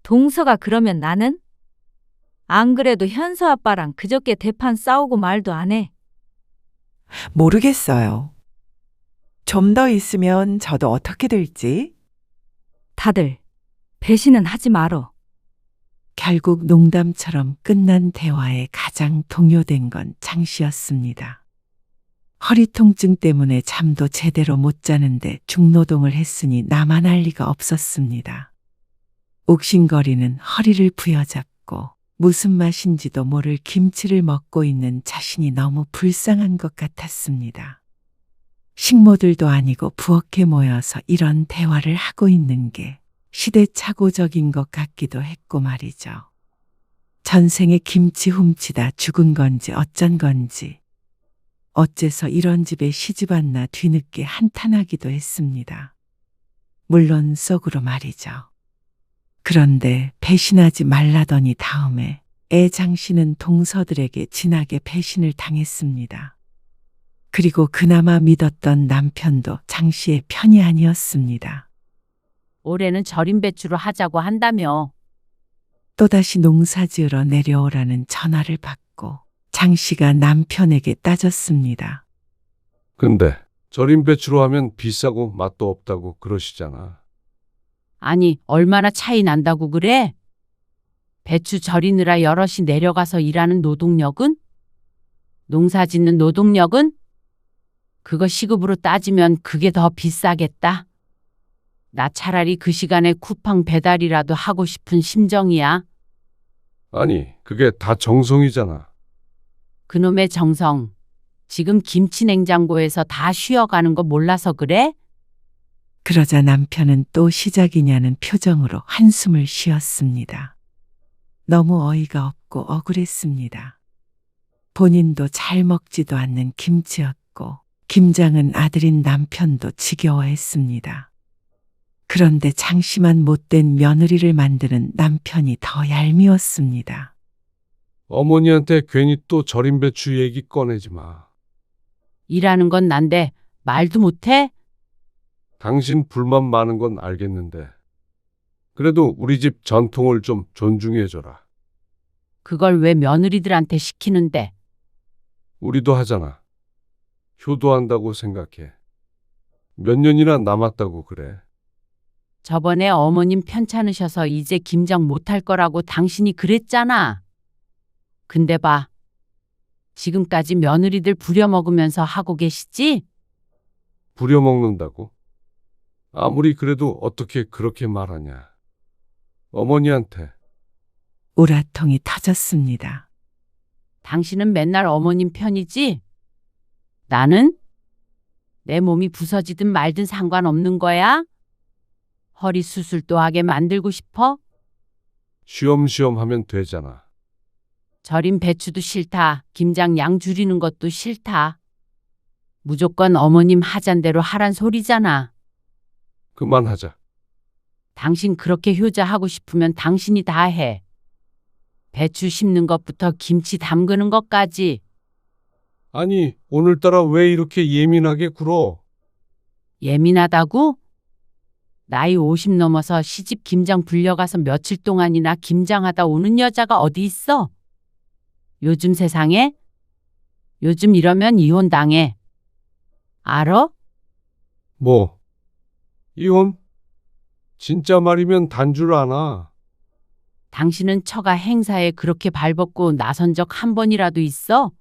동서가 그러면 나는? 안 그래도 현서 아빠랑 그저께 대판 싸우고 말도 안 해. 모르겠어요. 좀 더 있으면 저도 어떻게 될지. 다들 배신은 하지 말어. 결국 농담처럼 끝난 대화에 가장 동요된 건 장씨였습니다. 허리 통증 때문에 잠도 제대로 못 자는데 중노동을 했으니 나만 할 리가 없었습니다. 옥신거리는 허리를 부여잡고 무슨 맛인지도 모를 김치를 먹고 있는 자신이 너무 불쌍한 것 같았습니다. 식모들도 아니고 부엌에 모여서 이런 대화를 하고 있는 게 시대착오적인 것 같기도 했고 말이죠. 전생에 김치 훔치다 죽은 건지 어쩐 건지 어째서 이런 집에 시집 왔나 뒤늦게 한탄하기도 했습니다. 물론 속으로 말이죠. 그런데 배신하지 말라더니 다음에 애 장씨는 동서들에게 진하게 배신을 당했습니다. 그리고 그나마 믿었던 남편도 장씨의 편이 아니었습니다. 올해는 절임 배추로 하자고 한다며. 또다시 농사지으러 내려오라는 전화를 받고 장씨가 남편에게 따졌습니다. 근데 절임 배추로 하면 비싸고 맛도 없다고 그러시잖아. 아니, 얼마나 차이 난다고 그래? 배추 절이느라 여럿이 내려가서 일하는 노동력은? 농사 짓는 노동력은? 그거 시급으로 따지면 그게 더 비싸겠다. 나 차라리 그 시간에 쿠팡 배달이라도 하고 싶은 심정이야. 아니, 그게 다 정성이잖아. 그놈의 정성. 지금 김치 냉장고에서 다 쉬어가는 거 몰라서 그래? 그러자 남편은 또 시작이냐는 표정으로 한숨을 쉬었습니다. 너무 어이가 없고 억울했습니다. 본인도 잘 먹지도 않는 김치였고 김장은 아들인 남편도 지겨워했습니다. 그런데 장씨만 못된 며느리를 만드는 남편이 더 얄미웠습니다. 어머니한테 괜히 또 절임 배추 얘기 꺼내지 마. 일하는 건 난데 말도 못해? 당신 불만 많은 건 알겠는데. 그래도 우리 집 전통을 좀 존중해줘라. 그걸 왜 며느리들한테 시키는데? 우리도 하잖아. 효도한다고 생각해. 몇 년이나 남았다고 그래. 저번에 어머님 편찮으셔서 이제 김장 못할 거라고 당신이 그랬잖아. 근데 봐. 지금까지 며느리들 부려먹으면서 하고 계시지? 부려먹는다고? 아무리 그래도 어떻게 그렇게 말하냐. 어머니한테. 우라통이 터졌습니다. 당신은 맨날 어머님 편이지? 나는? 내 몸이 부서지든 말든 상관없는 거야? 허리 수술도 하게 만들고 싶어? 쉬엄쉬엄 하면 되잖아. 절임 배추도 싫다. 김장 양 줄이는 것도 싫다. 무조건 어머님 하잔대로 하란 소리잖아. 그만하자. 당신 그렇게 효자하고 싶으면 당신이 다 해. 배추 심는 것부터 김치 담그는 것까지. 아니, 오늘따라 왜 이렇게 예민하게 굴어? 예민하다고? 나이 50 넘어서 시집 김장 불려가서 며칠 동안이나 김장하다 오는 여자가 어디 있어? 요즘 세상에? 요즘 이러면 이혼당해. 알어? 뭐? 이혼? 진짜 말이면 단 줄 아나? 당신은 처가 행사에 그렇게 발벗고 나선 적 한 번이라도 있어?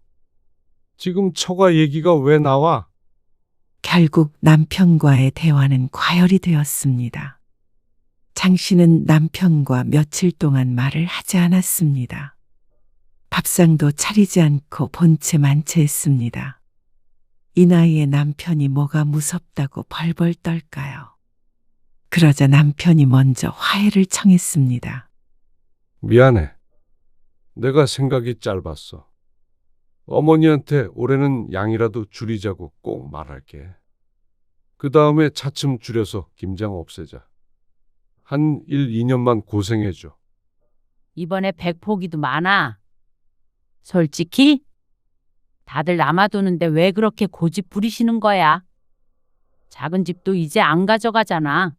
지금 처가 얘기가 왜 나와? 결국 남편과의 대화는 과열이 되었습니다. 장 씨는 남편과 며칠 동안 말을 하지 않았습니다. 밥상도 차리지 않고 본체 만체했습니다. 이 나이에 남편이 뭐가 무섭다고 벌벌 떨까요? 그러자 남편이 먼저 화해를 청했습니다. 미안해. 내가 생각이 짧았어. 어머니한테 올해는 양이라도 줄이자고 꼭 말할게. 그 다음에 차츰 줄여서 김장 없애자. 한 1, 2년만 고생해줘. 이번에 백포기도 많아. 솔직히 다들 남아도는데 왜 그렇게 고집 부리시는 거야? 작은 집도 이제 안 가져가잖아.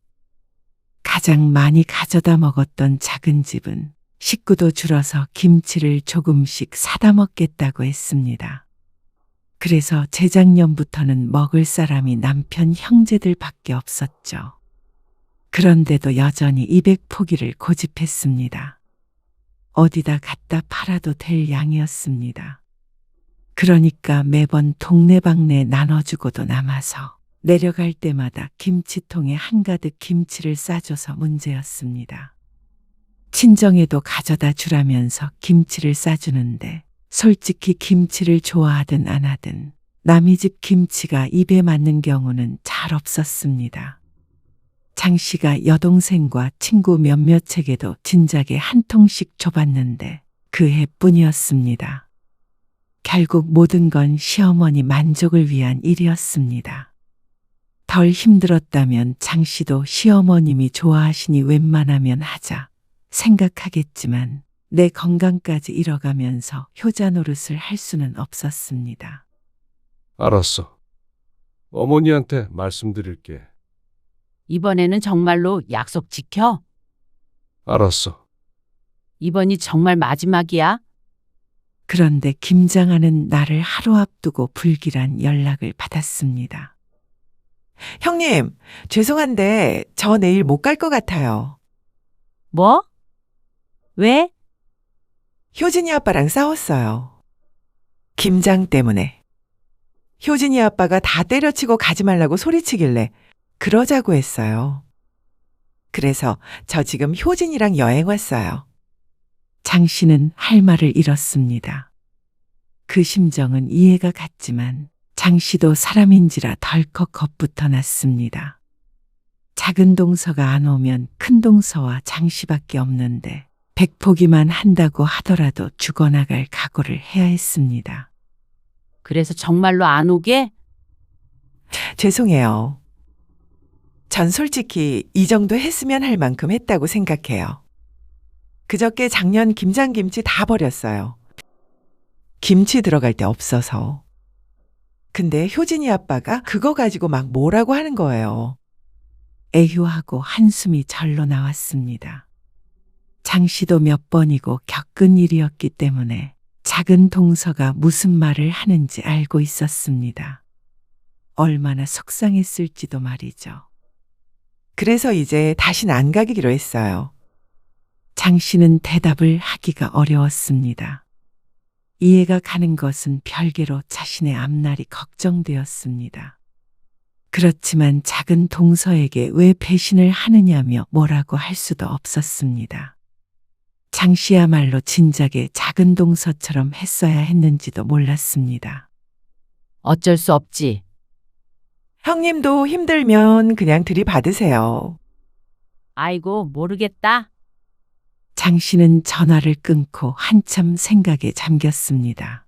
가장 많이 가져다 먹었던 작은 집은 식구도 줄어서 김치를 조금씩 사다 먹겠다고 했습니다. 그래서 재작년부터는 먹을 사람이 남편 형제들밖에 없었죠. 그런데도 여전히 200포기를 고집했습니다. 어디다 갖다 팔아도 될 양이었습니다. 그러니까 매번 동네방네 나눠주고도 남아서 내려갈 때마다 김치통에 한가득 김치를 싸줘서 문제였습니다. 친정에도 가져다 주라면서 김치를 싸주는데 솔직히 김치를 좋아하든 안 하든 남의 집 김치가 입에 맞는 경우는 잘 없었습니다. 장 씨가 여동생과 친구 몇몇에게도 진작에 한 통씩 줘봤는데 그 해뿐이었습니다. 결국 모든 건 시어머니 만족을 위한 일이었습니다. 덜 힘들었다면 장 씨도 시어머님이 좋아하시니 웬만하면 하자 생각하겠지만 내 건강까지 잃어가면서 효자 노릇을 할 수는 없었습니다. 알았어. 어머니한테 말씀드릴게. 이번에는 정말로 약속 지켜. 알았어. 이번이 정말 마지막이야. 그런데 김장하는 날을 하루 앞두고 불길한 연락을 받았습니다. 형님, 죄송한데 저 내일 못 갈 것 같아요. 뭐? 왜? 효진이 아빠랑 싸웠어요. 김장 때문에. 효진이 아빠가 다 때려치고 가지 말라고 소리치길래 그러자고 했어요. 그래서 저 지금 효진이랑 여행 왔어요. 장 씨는 할 말을 잃었습니다. 그 심정은 이해가 갔지만 장 씨도 사람인지라 덜컥 겁부터 났습니다. 작은 동서가 안 오면 큰 동서와 장 씨밖에 없는데 100포기만 한다고 하더라도 죽어나갈 각오를 해야 했습니다. 그래서 정말로 안 오게? 죄송해요. 전 솔직히 이 정도 했으면 할 만큼 했다고 생각해요. 그저께 작년 김장김치 다 버렸어요. 김치 들어갈 데 없어서. 근데 효진이 아빠가 그거 가지고 막 뭐라고 하는 거예요. 애휴하고 한숨이 절로 나왔습니다. 장 씨도 몇 번이고 겪은 일이었기 때문에 작은 동서가 무슨 말을 하는지 알고 있었습니다. 얼마나 속상했을지도 말이죠. 그래서 이제 다신 안 가기로 했어요. 장 씨는 대답을 하기가 어려웠습니다. 이해가 가는 것은 별개로 자신의 앞날이 걱정되었습니다. 그렇지만 작은 동서에게 왜 배신을 하느냐며 뭐라고 할 수도 없었습니다. 장 씨야말로 진작에 작은 동서처럼 했어야 했는지도 몰랐습니다. 어쩔 수 없지. 형님도 힘들면 그냥 들이받으세요. 아이고, 모르겠다. 장 씨는 전화를 끊고 한참 생각에 잠겼습니다.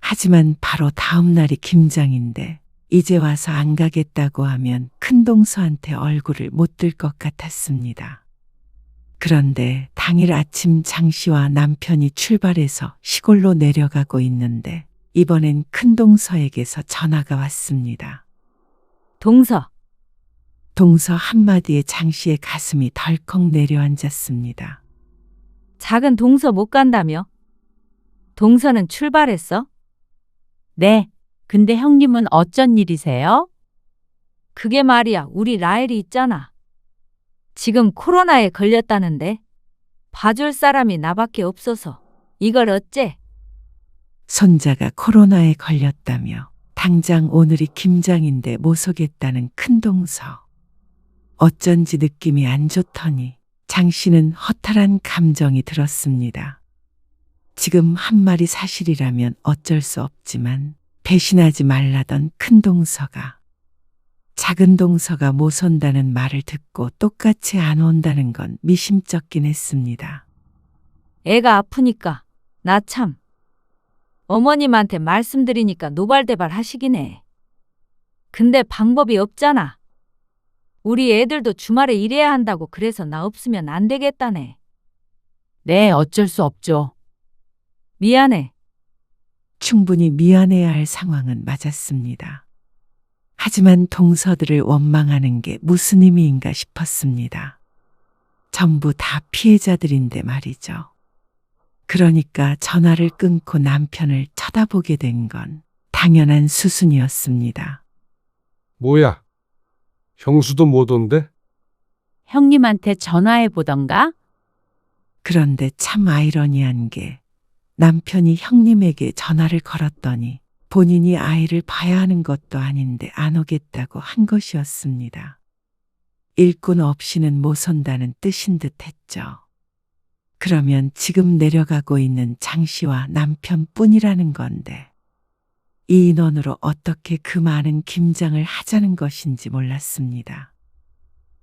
하지만 바로 다음 날이 김장인데 이제 와서 안 가겠다고 하면 큰동서한테 얼굴을 못 들 것 같았습니다. 그런데 당일 아침 장 씨와 남편이 출발해서 시골로 내려가고 있는데 이번엔 큰동서에게서 전화가 왔습니다. 동서, 동서 한마디에 장 씨의 가슴이 덜컥 내려앉았습니다. 작은 동서 못 간다며? 동서는 출발했어? 네. 근데 형님은 어쩐 일이세요? 그게 말이야, 우리 라헬이 있잖아. 지금 코로나에 걸렸다는데 봐줄 사람이 나밖에 없어서 이걸 어째? 손자가 코로나에 걸렸다며 당장 오늘이 김장인데 못 오겠다는 큰동서. 어쩐지 느낌이 안 좋더니 장 씨는 허탈한 감정이 들었습니다. 지금 한 말이 사실이라면 어쩔 수 없지만 배신하지 말라던 큰동서가 작은 동서가 못 온다는 말을 듣고 똑같이 안 온다는 건 미심쩍긴 했습니다. 애가 아프니까 나 참 어머님한테 말씀드리니까 노발대발 하시긴 해. 근데 방법이 없잖아. 우리 애들도 주말에 일해야 한다고 그래서 나 없으면 안 되겠다네. 네, 어쩔 수 없죠. 미안해. 충분히 미안해야 할 상황은 맞았습니다. 하지만 동서들을 원망하는 게 무슨 의미인가 싶었습니다. 전부 다 피해자들인데 말이죠. 그러니까 전화를 끊고 남편을 쳐다보게 된 건 당연한 수순이었습니다. 뭐야? 형수도 못 온대? 형님한테 전화해 보던가? 그런데 참 아이러니한 게 남편이 형님에게 전화를 걸었더니 본인이 아이를 봐야 하는 것도 아닌데 안 오겠다고 한 것이었습니다. 일꾼 없이는 못 온다는 뜻인 듯 했죠. 그러면 지금 내려가고 있는 장 씨와 남편뿐이라는 건데 이 인원으로 어떻게 그 많은 김장을 하자는 것인지 몰랐습니다.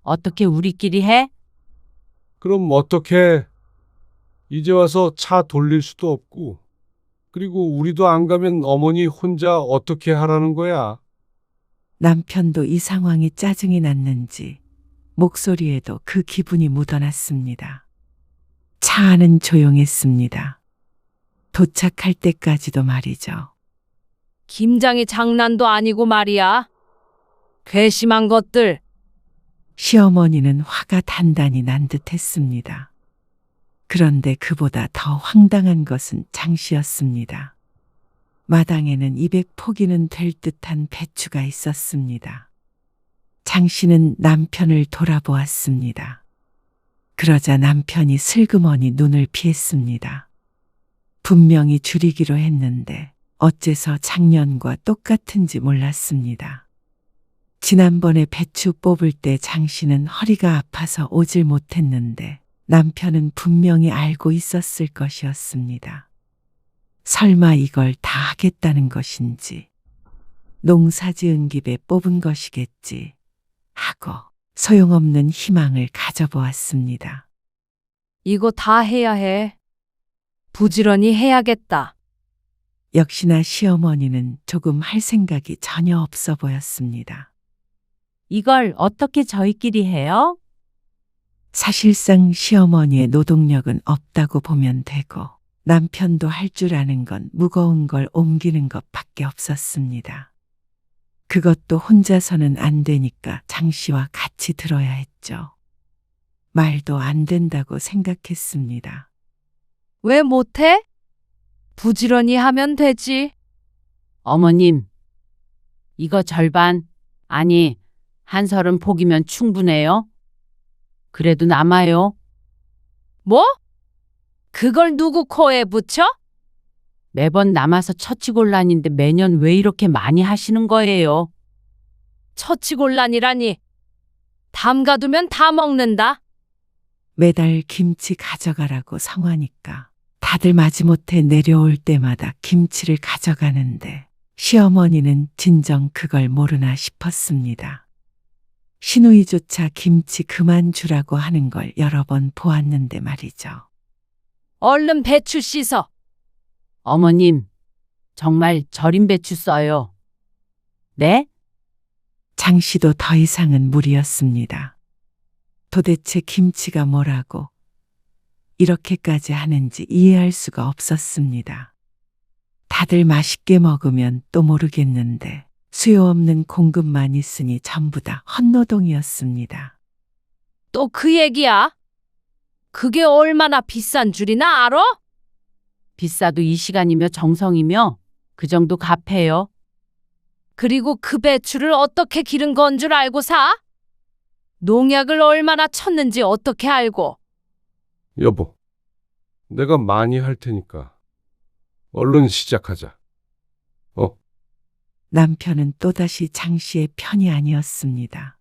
어떻게 우리끼리 해? 그럼 어떡해? 이제 와서 차 돌릴 수도 없고. 그리고 우리도 안 가면 어머니 혼자 어떻게 하라는 거야? 남편도 이 상황이 짜증이 났는지 목소리에도 그 기분이 묻어났습니다. 차 안은 조용했습니다. 도착할 때까지도 말이죠. 김장이 장난도 아니고 말이야. 괘씸한 것들. 시어머니는 화가 단단히 난 듯했습니다. 그런데 그보다 더 황당한 것은 장 씨였습니다. 마당에는 200포기는 될 듯한 배추가 있었습니다. 장 씨는 남편을 돌아보았습니다. 그러자 남편이 슬그머니 눈을 피했습니다. 분명히 줄이기로 했는데 어째서 작년과 똑같은지 몰랐습니다. 지난번에 배추 뽑을 때 장 씨는 허리가 아파서 오질 못했는데 남편은 분명히 알고 있었을 것이었습니다. 설마 이걸 다 하겠다는 것인지, 농사 지은 집에 뽑은 것이겠지 하고 소용없는 희망을 가져보았습니다. 이거 다 해야 해. 부지런히 해야겠다. 역시나 시어머니는 조금 할 생각이 전혀 없어 보였습니다. 이걸 어떻게 저희끼리 해요? 사실상 시어머니의 노동력은 없다고 보면 되고 남편도 할 줄 아는 건 무거운 걸 옮기는 것밖에 없었습니다. 그것도 혼자서는 안 되니까 장 씨와 같이 들어야 했죠. 말도 안 된다고 생각했습니다. 왜 못해? 부지런히 하면 되지. 어머님, 이거 절반, 아니, 한 30포기면 충분해요. 그래도 남아요. 뭐? 그걸 누구 코에 붙여? 매번 남아서 처치곤란인데 매년 왜 이렇게 많이 하시는 거예요? 처치곤란이라니. 담가두면 다 먹는다. 매달 김치 가져가라고 성화니까 다들 마지못해 내려올 때마다 김치를 가져가는데 시어머니는 진정 그걸 모르나 싶었습니다. 시누이조차 김치 그만 주라고 하는 걸 여러 번 보았는데 말이죠. 얼른 배추 씻어. 어머님, 정말 절임 배추 써요. 네? 장씨도 더 이상은 무리였습니다. 도대체 김치가 뭐라고 이렇게까지 하는지 이해할 수가 없었습니다. 다들 맛있게 먹으면 또 모르겠는데 수요 없는 공급만 있으니 전부 다 헛노동이었습니다. 또 그 얘기야? 그게 얼마나 비싼 줄이나 알아? 비싸도 이 시간이며 정성이며 그 정도 갚해요. 그리고 그 배추를 어떻게 기른 건 줄 알고 사? 농약을 얼마나 쳤는지 어떻게 알고? 여보, 내가 많이 할 테니까 얼른 시작하자. 남편은 또다시 장씨의 편이 아니었습니다.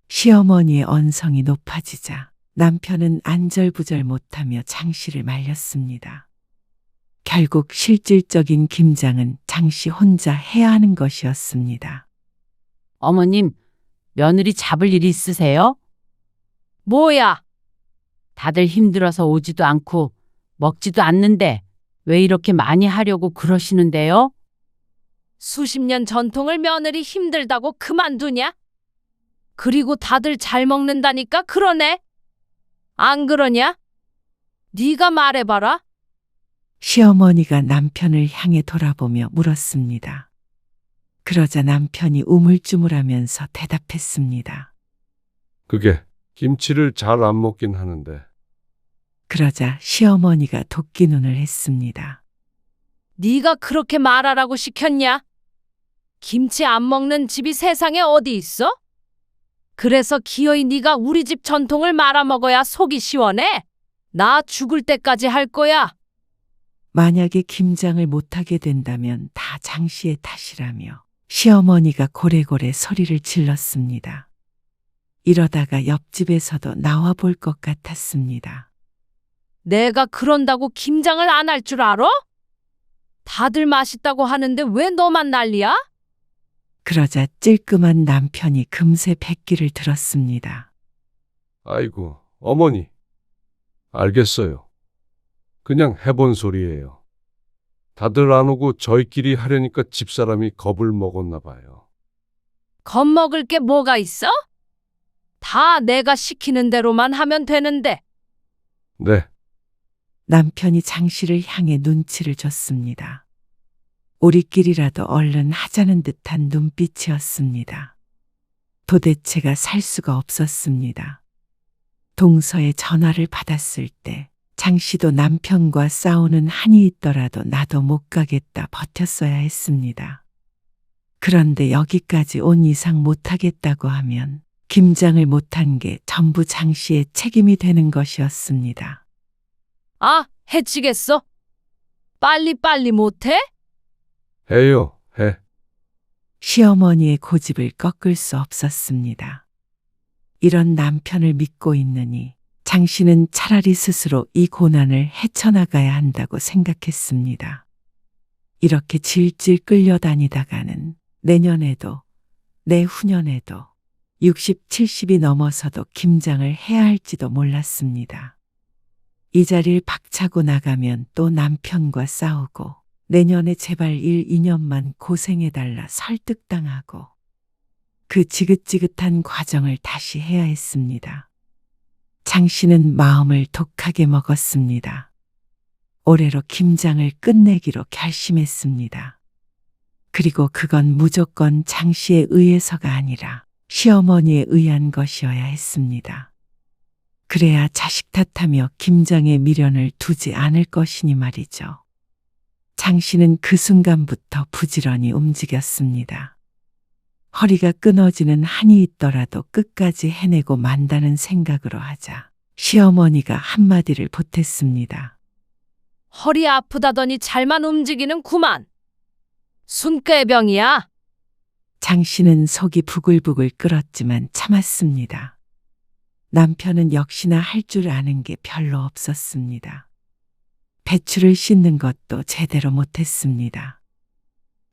시어머니의 언성이 높아지자 남편은 안절부절 못하며 장씨를 말렸습니다. 결국 실질적인 김장은 장씨 혼자 해야 하는 것이었습니다. 어머님, 며느리 잡을 일이 있으세요? 뭐야? 다들 힘들어서 오지도 않고 먹지도 않는데 왜 이렇게 많이 하려고 그러시는데요? 수십 년 전통을 며느리 힘들다고 그만두냐? 그리고 다들 잘 먹는다니까 그러네. 안 그러냐? 네가 말해봐라. 시어머니가 남편을 향해 돌아보며 물었습니다. 그러자 남편이 우물쭈물하면서 대답했습니다. 그게 김치를 잘 안 먹긴 하는데. 그러자 시어머니가 도끼눈을 했습니다. 네가 그렇게 말하라고 시켰냐? 김치 안 먹는 집이 세상에 어디 있어? 그래서 기어이 네가 우리 집 전통을 말아먹어야 속이 시원해? 나 죽을 때까지 할 거야. 만약에 김장을 못하게 된다면 다 장씨의 탓이라며 시어머니가 고래고래 소리를 질렀습니다. 이러다가 옆집에서도 나와 볼 것 같았습니다. 내가 그런다고 김장을 안 할 줄 알아? 다들 맛있다고 하는데 왜 너만 난리야? 그러자 찔끔한 남편이 금세 백기를 들었습니다. 아이고, 어머니. 알겠어요. 그냥 해본 소리예요. 다들 안 오고 저희끼리 하려니까 집사람이 겁을 먹었나 봐요. 겁먹을 게 뭐가 있어? 다 내가 시키는 대로만 하면 되는데. 네, 남편이 장씨를 향해 눈치를 줬습니다. 우리끼리라도 얼른 하자는 듯한 눈빛이었습니다. 도대체가 살 수가 없었습니다. 동서에 전화를 받았을 때 장씨도 남편과 싸우는 한이 있더라도 나도 못 가겠다 버텼어야 했습니다. 그런데 여기까지 온 이상 못하겠다고 하면 김장을 못한 게 전부 장씨의 책임이 되는 것이었습니다. 아, 해치겠어? 빨리 못해? 해요, 해. 시어머니의 고집을 꺾을 수 없었습니다. 이런 남편을 믿고 있느니 장씨는 차라리 스스로 이 고난을 헤쳐나가야 한다고 생각했습니다. 이렇게 질질 끌려다니다가는 내년에도 내후년에도 60, 70이 넘어서도 김장을 해야 할지도 몰랐습니다. 이 자리를 박차고 나가면 또 남편과 싸우고 내년에 제발 1, 2년만 고생해달라 설득당하고 그 지긋지긋한 과정을 다시 해야 했습니다. 장씨는 마음을 독하게 먹었습니다. 올해로 김장을 끝내기로 결심했습니다. 그리고 그건 무조건 장씨에 의해서가 아니라 시어머니에 의한 것이어야 했습니다. 그래야 자식 탓하며 김장의 미련을 두지 않을 것이니 말이죠. 장씨는 그 순간부터 부지런히 움직였습니다. 허리가 끊어지는 한이 있더라도 끝까지 해내고 만다는 생각으로 하자 시어머니가 한마디를 보탰습니다. 허리 아프다더니 잘만 움직이는구만. 순꾀병이야. 장씨는 속이 부글부글 끓었지만 참았습니다. 남편은 역시나 할 줄 아는 게 별로 없었습니다. 배추를 씻는 것도 제대로 못했습니다.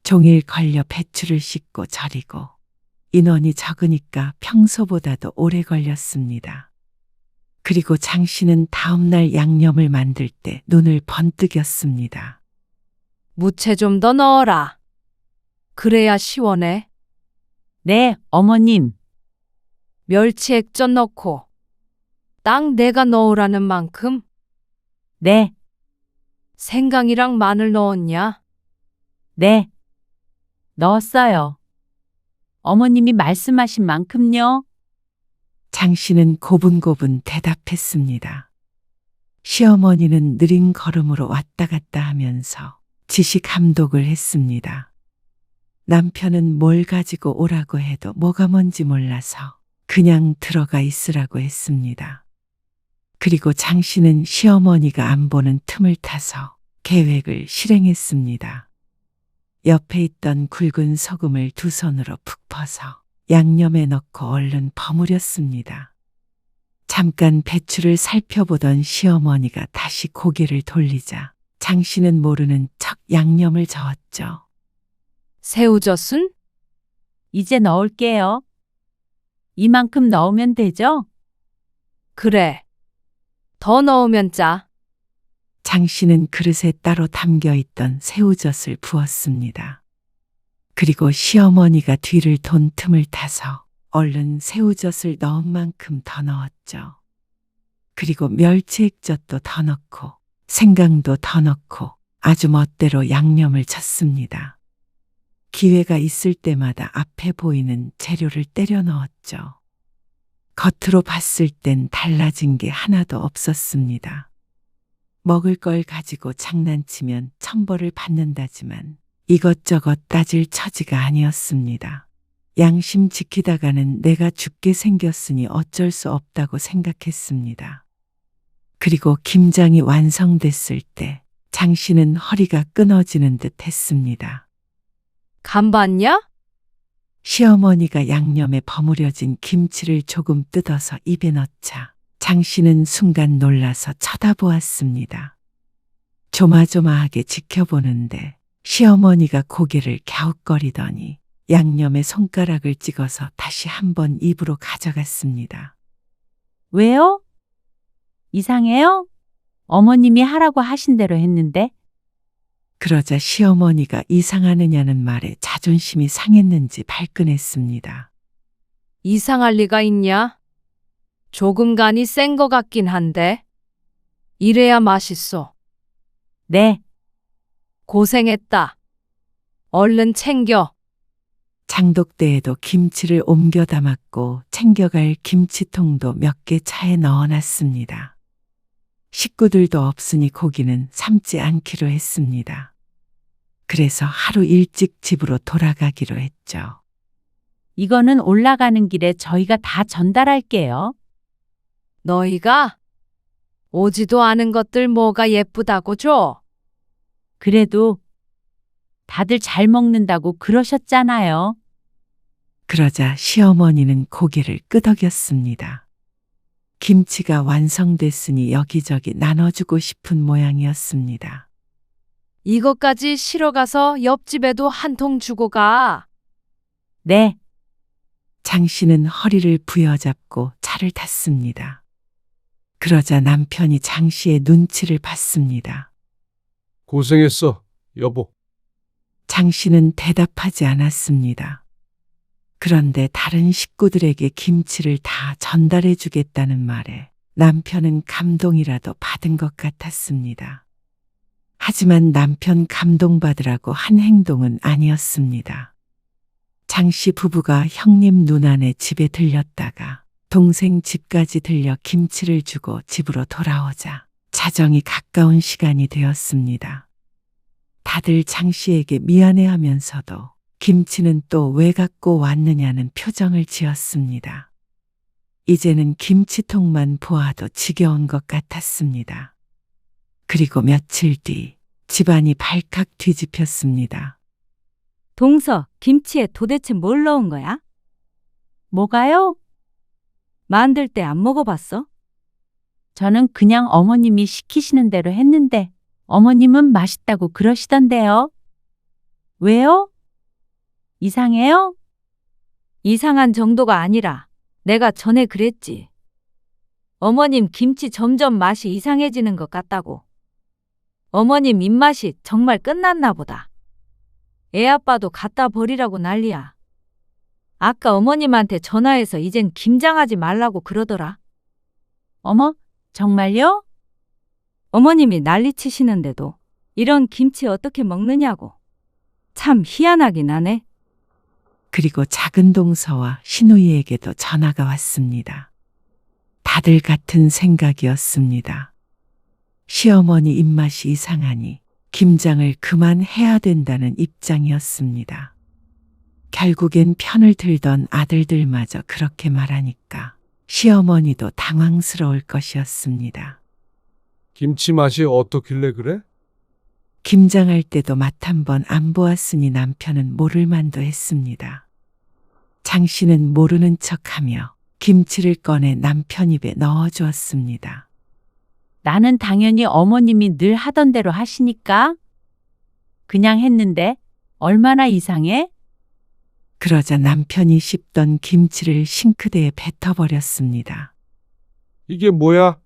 종일 걸려 배추를 씻고 절이고 인원이 적으니까 평소보다도 오래 걸렸습니다. 그리고 장씨는 다음날 양념을 만들 때 눈을 번뜩였습니다. 무채 좀 더 넣어라. 그래야 시원해. 네, 어머님. 멸치 액젓 넣고 딱 내가 넣으라는 만큼 네, 생강이랑 마늘 넣었냐? 네. 넣었어요. 어머님이 말씀하신 만큼요. 장 씨는 고분고분 대답했습니다. 시어머니는 느린 걸음으로 왔다 갔다 하면서 지시 감독을 했습니다. 남편은 뭘 가지고 오라고 해도 뭐가 뭔지 몰라서 그냥 들어가 있으라고 했습니다. 그리고 장 씨는 시어머니가 안 보는 틈을 타서 계획을 실행했습니다. 옆에 있던 굵은 소금을 두 손으로 푹 퍼서 양념에 넣고 얼른 버무렸습니다. 잠깐 배추를 살펴보던 시어머니가 다시 고개를 돌리자 장 씨는 모르는 척 양념을 저었죠. 새우젓은? 이제 넣을게요. 이만큼 넣으면 되죠? 그래. 더 넣으면 짜. 장 씨는 그릇에 따로 담겨 있던 새우젓을 부었습니다. 그리고 시어머니가 뒤를 돈 틈을 타서 얼른 새우젓을 넣은 만큼 더 넣었죠. 그리고 멸치 액젓도 더 넣고 생강도 더 넣고 아주 멋대로 양념을 쳤습니다. 기회가 있을 때마다 앞에 보이는 재료를 때려 넣었죠. 겉으로 봤을 땐 달라진 게 하나도 없었습니다. 먹을 걸 가지고 장난치면 천벌을 받는다지만 이것저것 따질 처지가 아니었습니다. 양심 지키다가는 내가 죽게 생겼으니 어쩔 수 없다고 생각했습니다. 그리고 김장이 완성됐을 때 장 씨는 허리가 끊어지는 듯 했습니다. 간 봤냐? 시어머니가 양념에 버무려진 김치를 조금 뜯어서 입에 넣자 장 씨는 순간 놀라서 쳐다보았습니다. 조마조마하게 지켜보는데 시어머니가 고개를 갸웃거리더니 양념에 손가락을 찍어서 다시 한번 입으로 가져갔습니다. 왜요? 이상해요? 어머님이 하라고 하신 대로 했는데. 그러자 시어머니가 이상하느냐는 말에 자존심이 상했는지 발끈했습니다. 이상할 리가 있냐? 조금 간이 센 거 같긴 한데. 이래야 맛있어. 네, 고생했다. 얼른 챙겨. 장독대에도 김치를 옮겨 담았고 챙겨갈 김치통도 몇 개 차에 넣어놨습니다. 식구들도 없으니 고기는 삶지 않기로 했습니다. 그래서 하루 일찍 집으로 돌아가기로 했죠. 이거는 올라가는 길에 저희가 다 전달할게요. 너희가 오지도 않은 것들 뭐가 예쁘다고 줘? 그래도 다들 잘 먹는다고 그러셨잖아요. 그러자 시어머니는 고개를 끄덕였습니다. 김치가 완성됐으니 여기저기 나눠주고 싶은 모양이었습니다. 이것까지 실어가서 옆집에도 한 통 주고 가. 네, 장 씨는 허리를 부여잡고 차를 탔습니다. 그러자 남편이 장 씨의 눈치를 봤습니다. 고생했어, 여보. 장 씨는 대답하지 않았습니다. 그런데 다른 식구들에게 김치를 다 전달해 주겠다는 말에 남편은 감동이라도 받은 것 같았습니다. 하지만 남편 감동받으라고 한 행동은 아니었습니다. 장 씨 부부가 형님 누나네 집에 들렸다가 동생 집까지 들려 김치를 주고 집으로 돌아오자 자정이 가까운 시간이 되었습니다. 다들 장 씨에게 미안해하면서도 김치는 또 왜 갖고 왔느냐는 표정을 지었습니다. 이제는 김치통만 보아도 지겨운 것 같았습니다. 그리고 며칠 뒤 집안이 발칵 뒤집혔습니다. 동서, 김치에 도대체 뭘 넣은 거야? 뭐가요? 만들 때 안 먹어봤어? 저는 그냥 어머님이 시키시는 대로 했는데 어머님은 맛있다고 그러시던데요. 왜요? 이상해요? 이상한 정도가 아니라 내가 전에 그랬지. 어머님 김치 점점 맛이 이상해지는 것 같다고. 어머님 입맛이 정말 끝났나 보다. 애 아빠도 갖다 버리라고 난리야. 아까 어머님한테 전화해서 이젠 김장하지 말라고 그러더라. 어머, 정말요? 어머님이 난리치시는데도 이런 김치 어떻게 먹느냐고. 참 희한하긴 하네. 그리고 작은 동서와 신우이에게도 전화가 왔습니다. 다들 같은 생각이었습니다. 시어머니 입맛이 이상하니 김장을 그만해야 된다는 입장이었습니다. 결국엔 편을 들던 아들들마저 그렇게 말하니까 시어머니도 당황스러울 것이었습니다. 김치 맛이 어떻길래 그래? 김장할 때도 맛 한 번 안 보았으니 남편은 모를 만도 했습니다. 장 씨는 모르는 척하며 김치를 꺼내 남편 입에 넣어주었습니다. 나는 당연히 어머님이 늘 하던 대로 하시니까 그냥 했는데 얼마나 이상해? 그러자 남편이 씹던 김치를 싱크대에 뱉어버렸습니다. 이게 뭐야?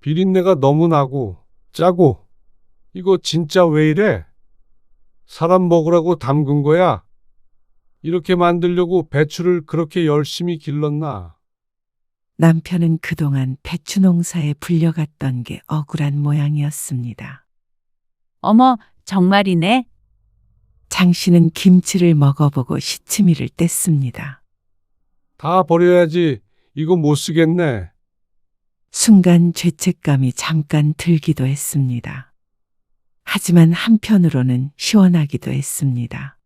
비린내가 너무 나고 짜고 이거 진짜 왜 이래? 사람 먹으라고 담근 거야? 이렇게 만들려고 배추를 그렇게 열심히 길렀나? 남편은 그동안 배추 농사에 불려갔던 게 억울한 모양이었습니다. 어머, 정말이네. 장 씨는 김치를 먹어보고 시치미를 뗐습니다. 다 버려야지. 이거 못 쓰겠네. 순간 죄책감이 잠깐 들기도 했습니다. 하지만 한편으로는 시원하기도 했습니다.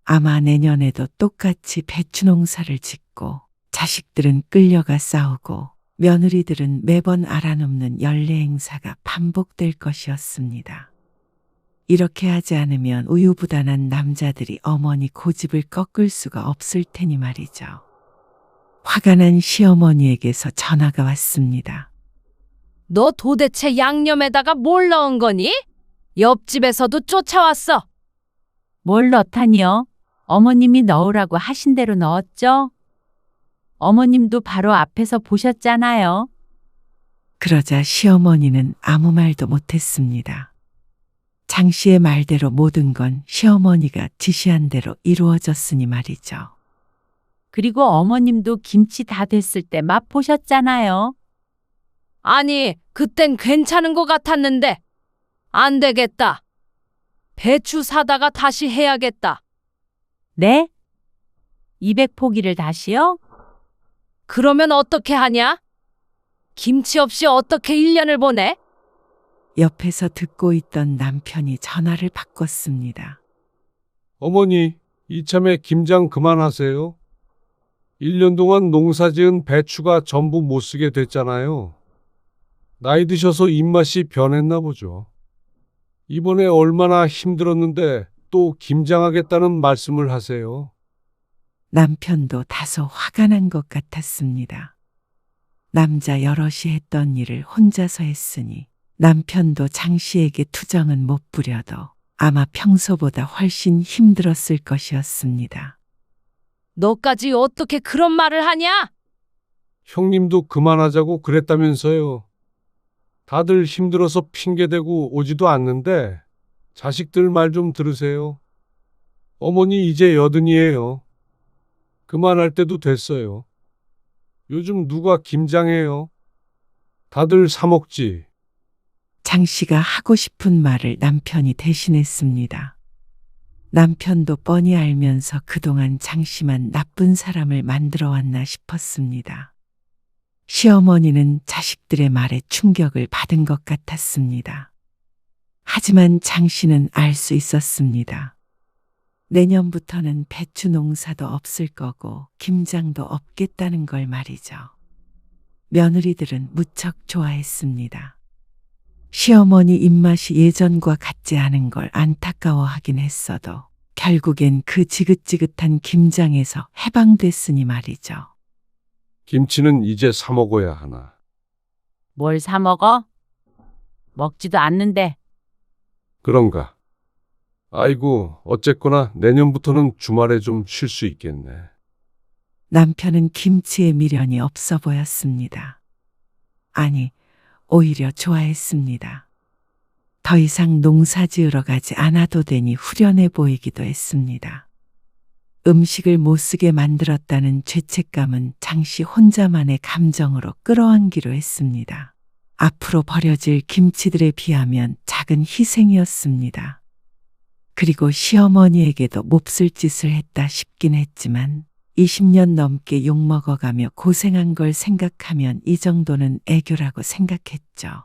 아마 내년에도 똑같이 배추 농사를 짓고 자식들은 끌려가 싸우고 며느리들은 매번 알아눕는 연례 행사가 반복될 것이었습니다. 이렇게 하지 않으면 우유부단한 남자들이 어머니 고집을 꺾을 수가 없을 테니 말이죠. 화가 난 시어머니에게서 전화가 왔습니다. 너 도대체 양념에다가 뭘 넣은 거니? 옆집에서도 쫓아왔어. 뭘 넣다니요? 어머님이 넣으라고 하신 대로 넣었죠? 어머님도 바로 앞에서 보셨잖아요. 그러자 시어머니는 아무 말도 못했습니다. 장 씨의 말대로 모든 건 시어머니가 지시한 대로 이루어졌으니 말이죠. 그리고 어머님도 김치 다 됐을 때 맛 보셨잖아요. 아니, 그땐 괜찮은 것 같았는데. 안 되겠다. 배추 사다가 다시 해야겠다. 네? 200포기를 다시요? 그러면 어떻게 하냐? 김치 없이 어떻게 1년을 보내? 옆에서 듣고 있던 남편이 전화를 바꿨습니다. 어머니, 이참에 김장 그만하세요. 1년 동안 농사 지은 배추가 전부 못 쓰게 됐잖아요. 나이 드셔서 입맛이 변했나 보죠. 이번에 얼마나 힘들었는데 또 김장하겠다는 말씀을 하세요. 남편도 다소 화가 난 것 같았습니다. 남자 여럿이 했던 일을 혼자서 했으니 남편도 장 씨에게 투정은 못 부려도 아마 평소보다 훨씬 힘들었을 것이었습니다. 너까지 어떻게 그런 말을 하냐? 형님도 그만하자고 그랬다면서요. 다들 힘들어서 핑계대고 오지도 않는데 자식들 말 좀 들으세요. 어머니 이제 80이에요. 그만할 때도 됐어요. 요즘 누가 김장해요? 다들 사 먹지. 장 씨가 하고 싶은 말을 남편이 대신했습니다. 남편도 뻔히 알면서 그동안 장 씨만 나쁜 사람을 만들어 왔나 싶었습니다. 시어머니는 자식들의 말에 충격을 받은 것 같았습니다. 하지만 장 씨는 알 수 있었습니다. 내년부터는 배추 농사도 없을 거고 김장도 없겠다는 걸 말이죠. 며느리들은 무척 좋아했습니다. 시어머니 입맛이 예전과 같지 않은 걸 안타까워하긴 했어도 결국엔 그 지긋지긋한 김장에서 해방됐으니 말이죠. 김치는 이제 사 먹어야 하나. 뭘 사 먹어? 먹지도 않는데. 그런가? 아이고, 어쨌거나 내년부터는 주말에 좀 쉴 수 있겠네. 남편은 김치에 미련이 없어 보였습니다. 아니, 오히려 좋아했습니다. 더 이상 농사 지으러 가지 않아도 되니 후련해 보이기도 했습니다. 음식을 못 쓰게 만들었다는 죄책감은 장씨 혼자만의 감정으로 끌어안기로 했습니다. 앞으로 벌여질 김치들에 비하면 작은 희생이었습니다. 그리고 시어머니에게도 몹쓸 짓을 했다 싶긴 했지만 20년 넘게 욕먹어가며 고생한 걸 생각하면 이 정도는 애교라고 생각했죠.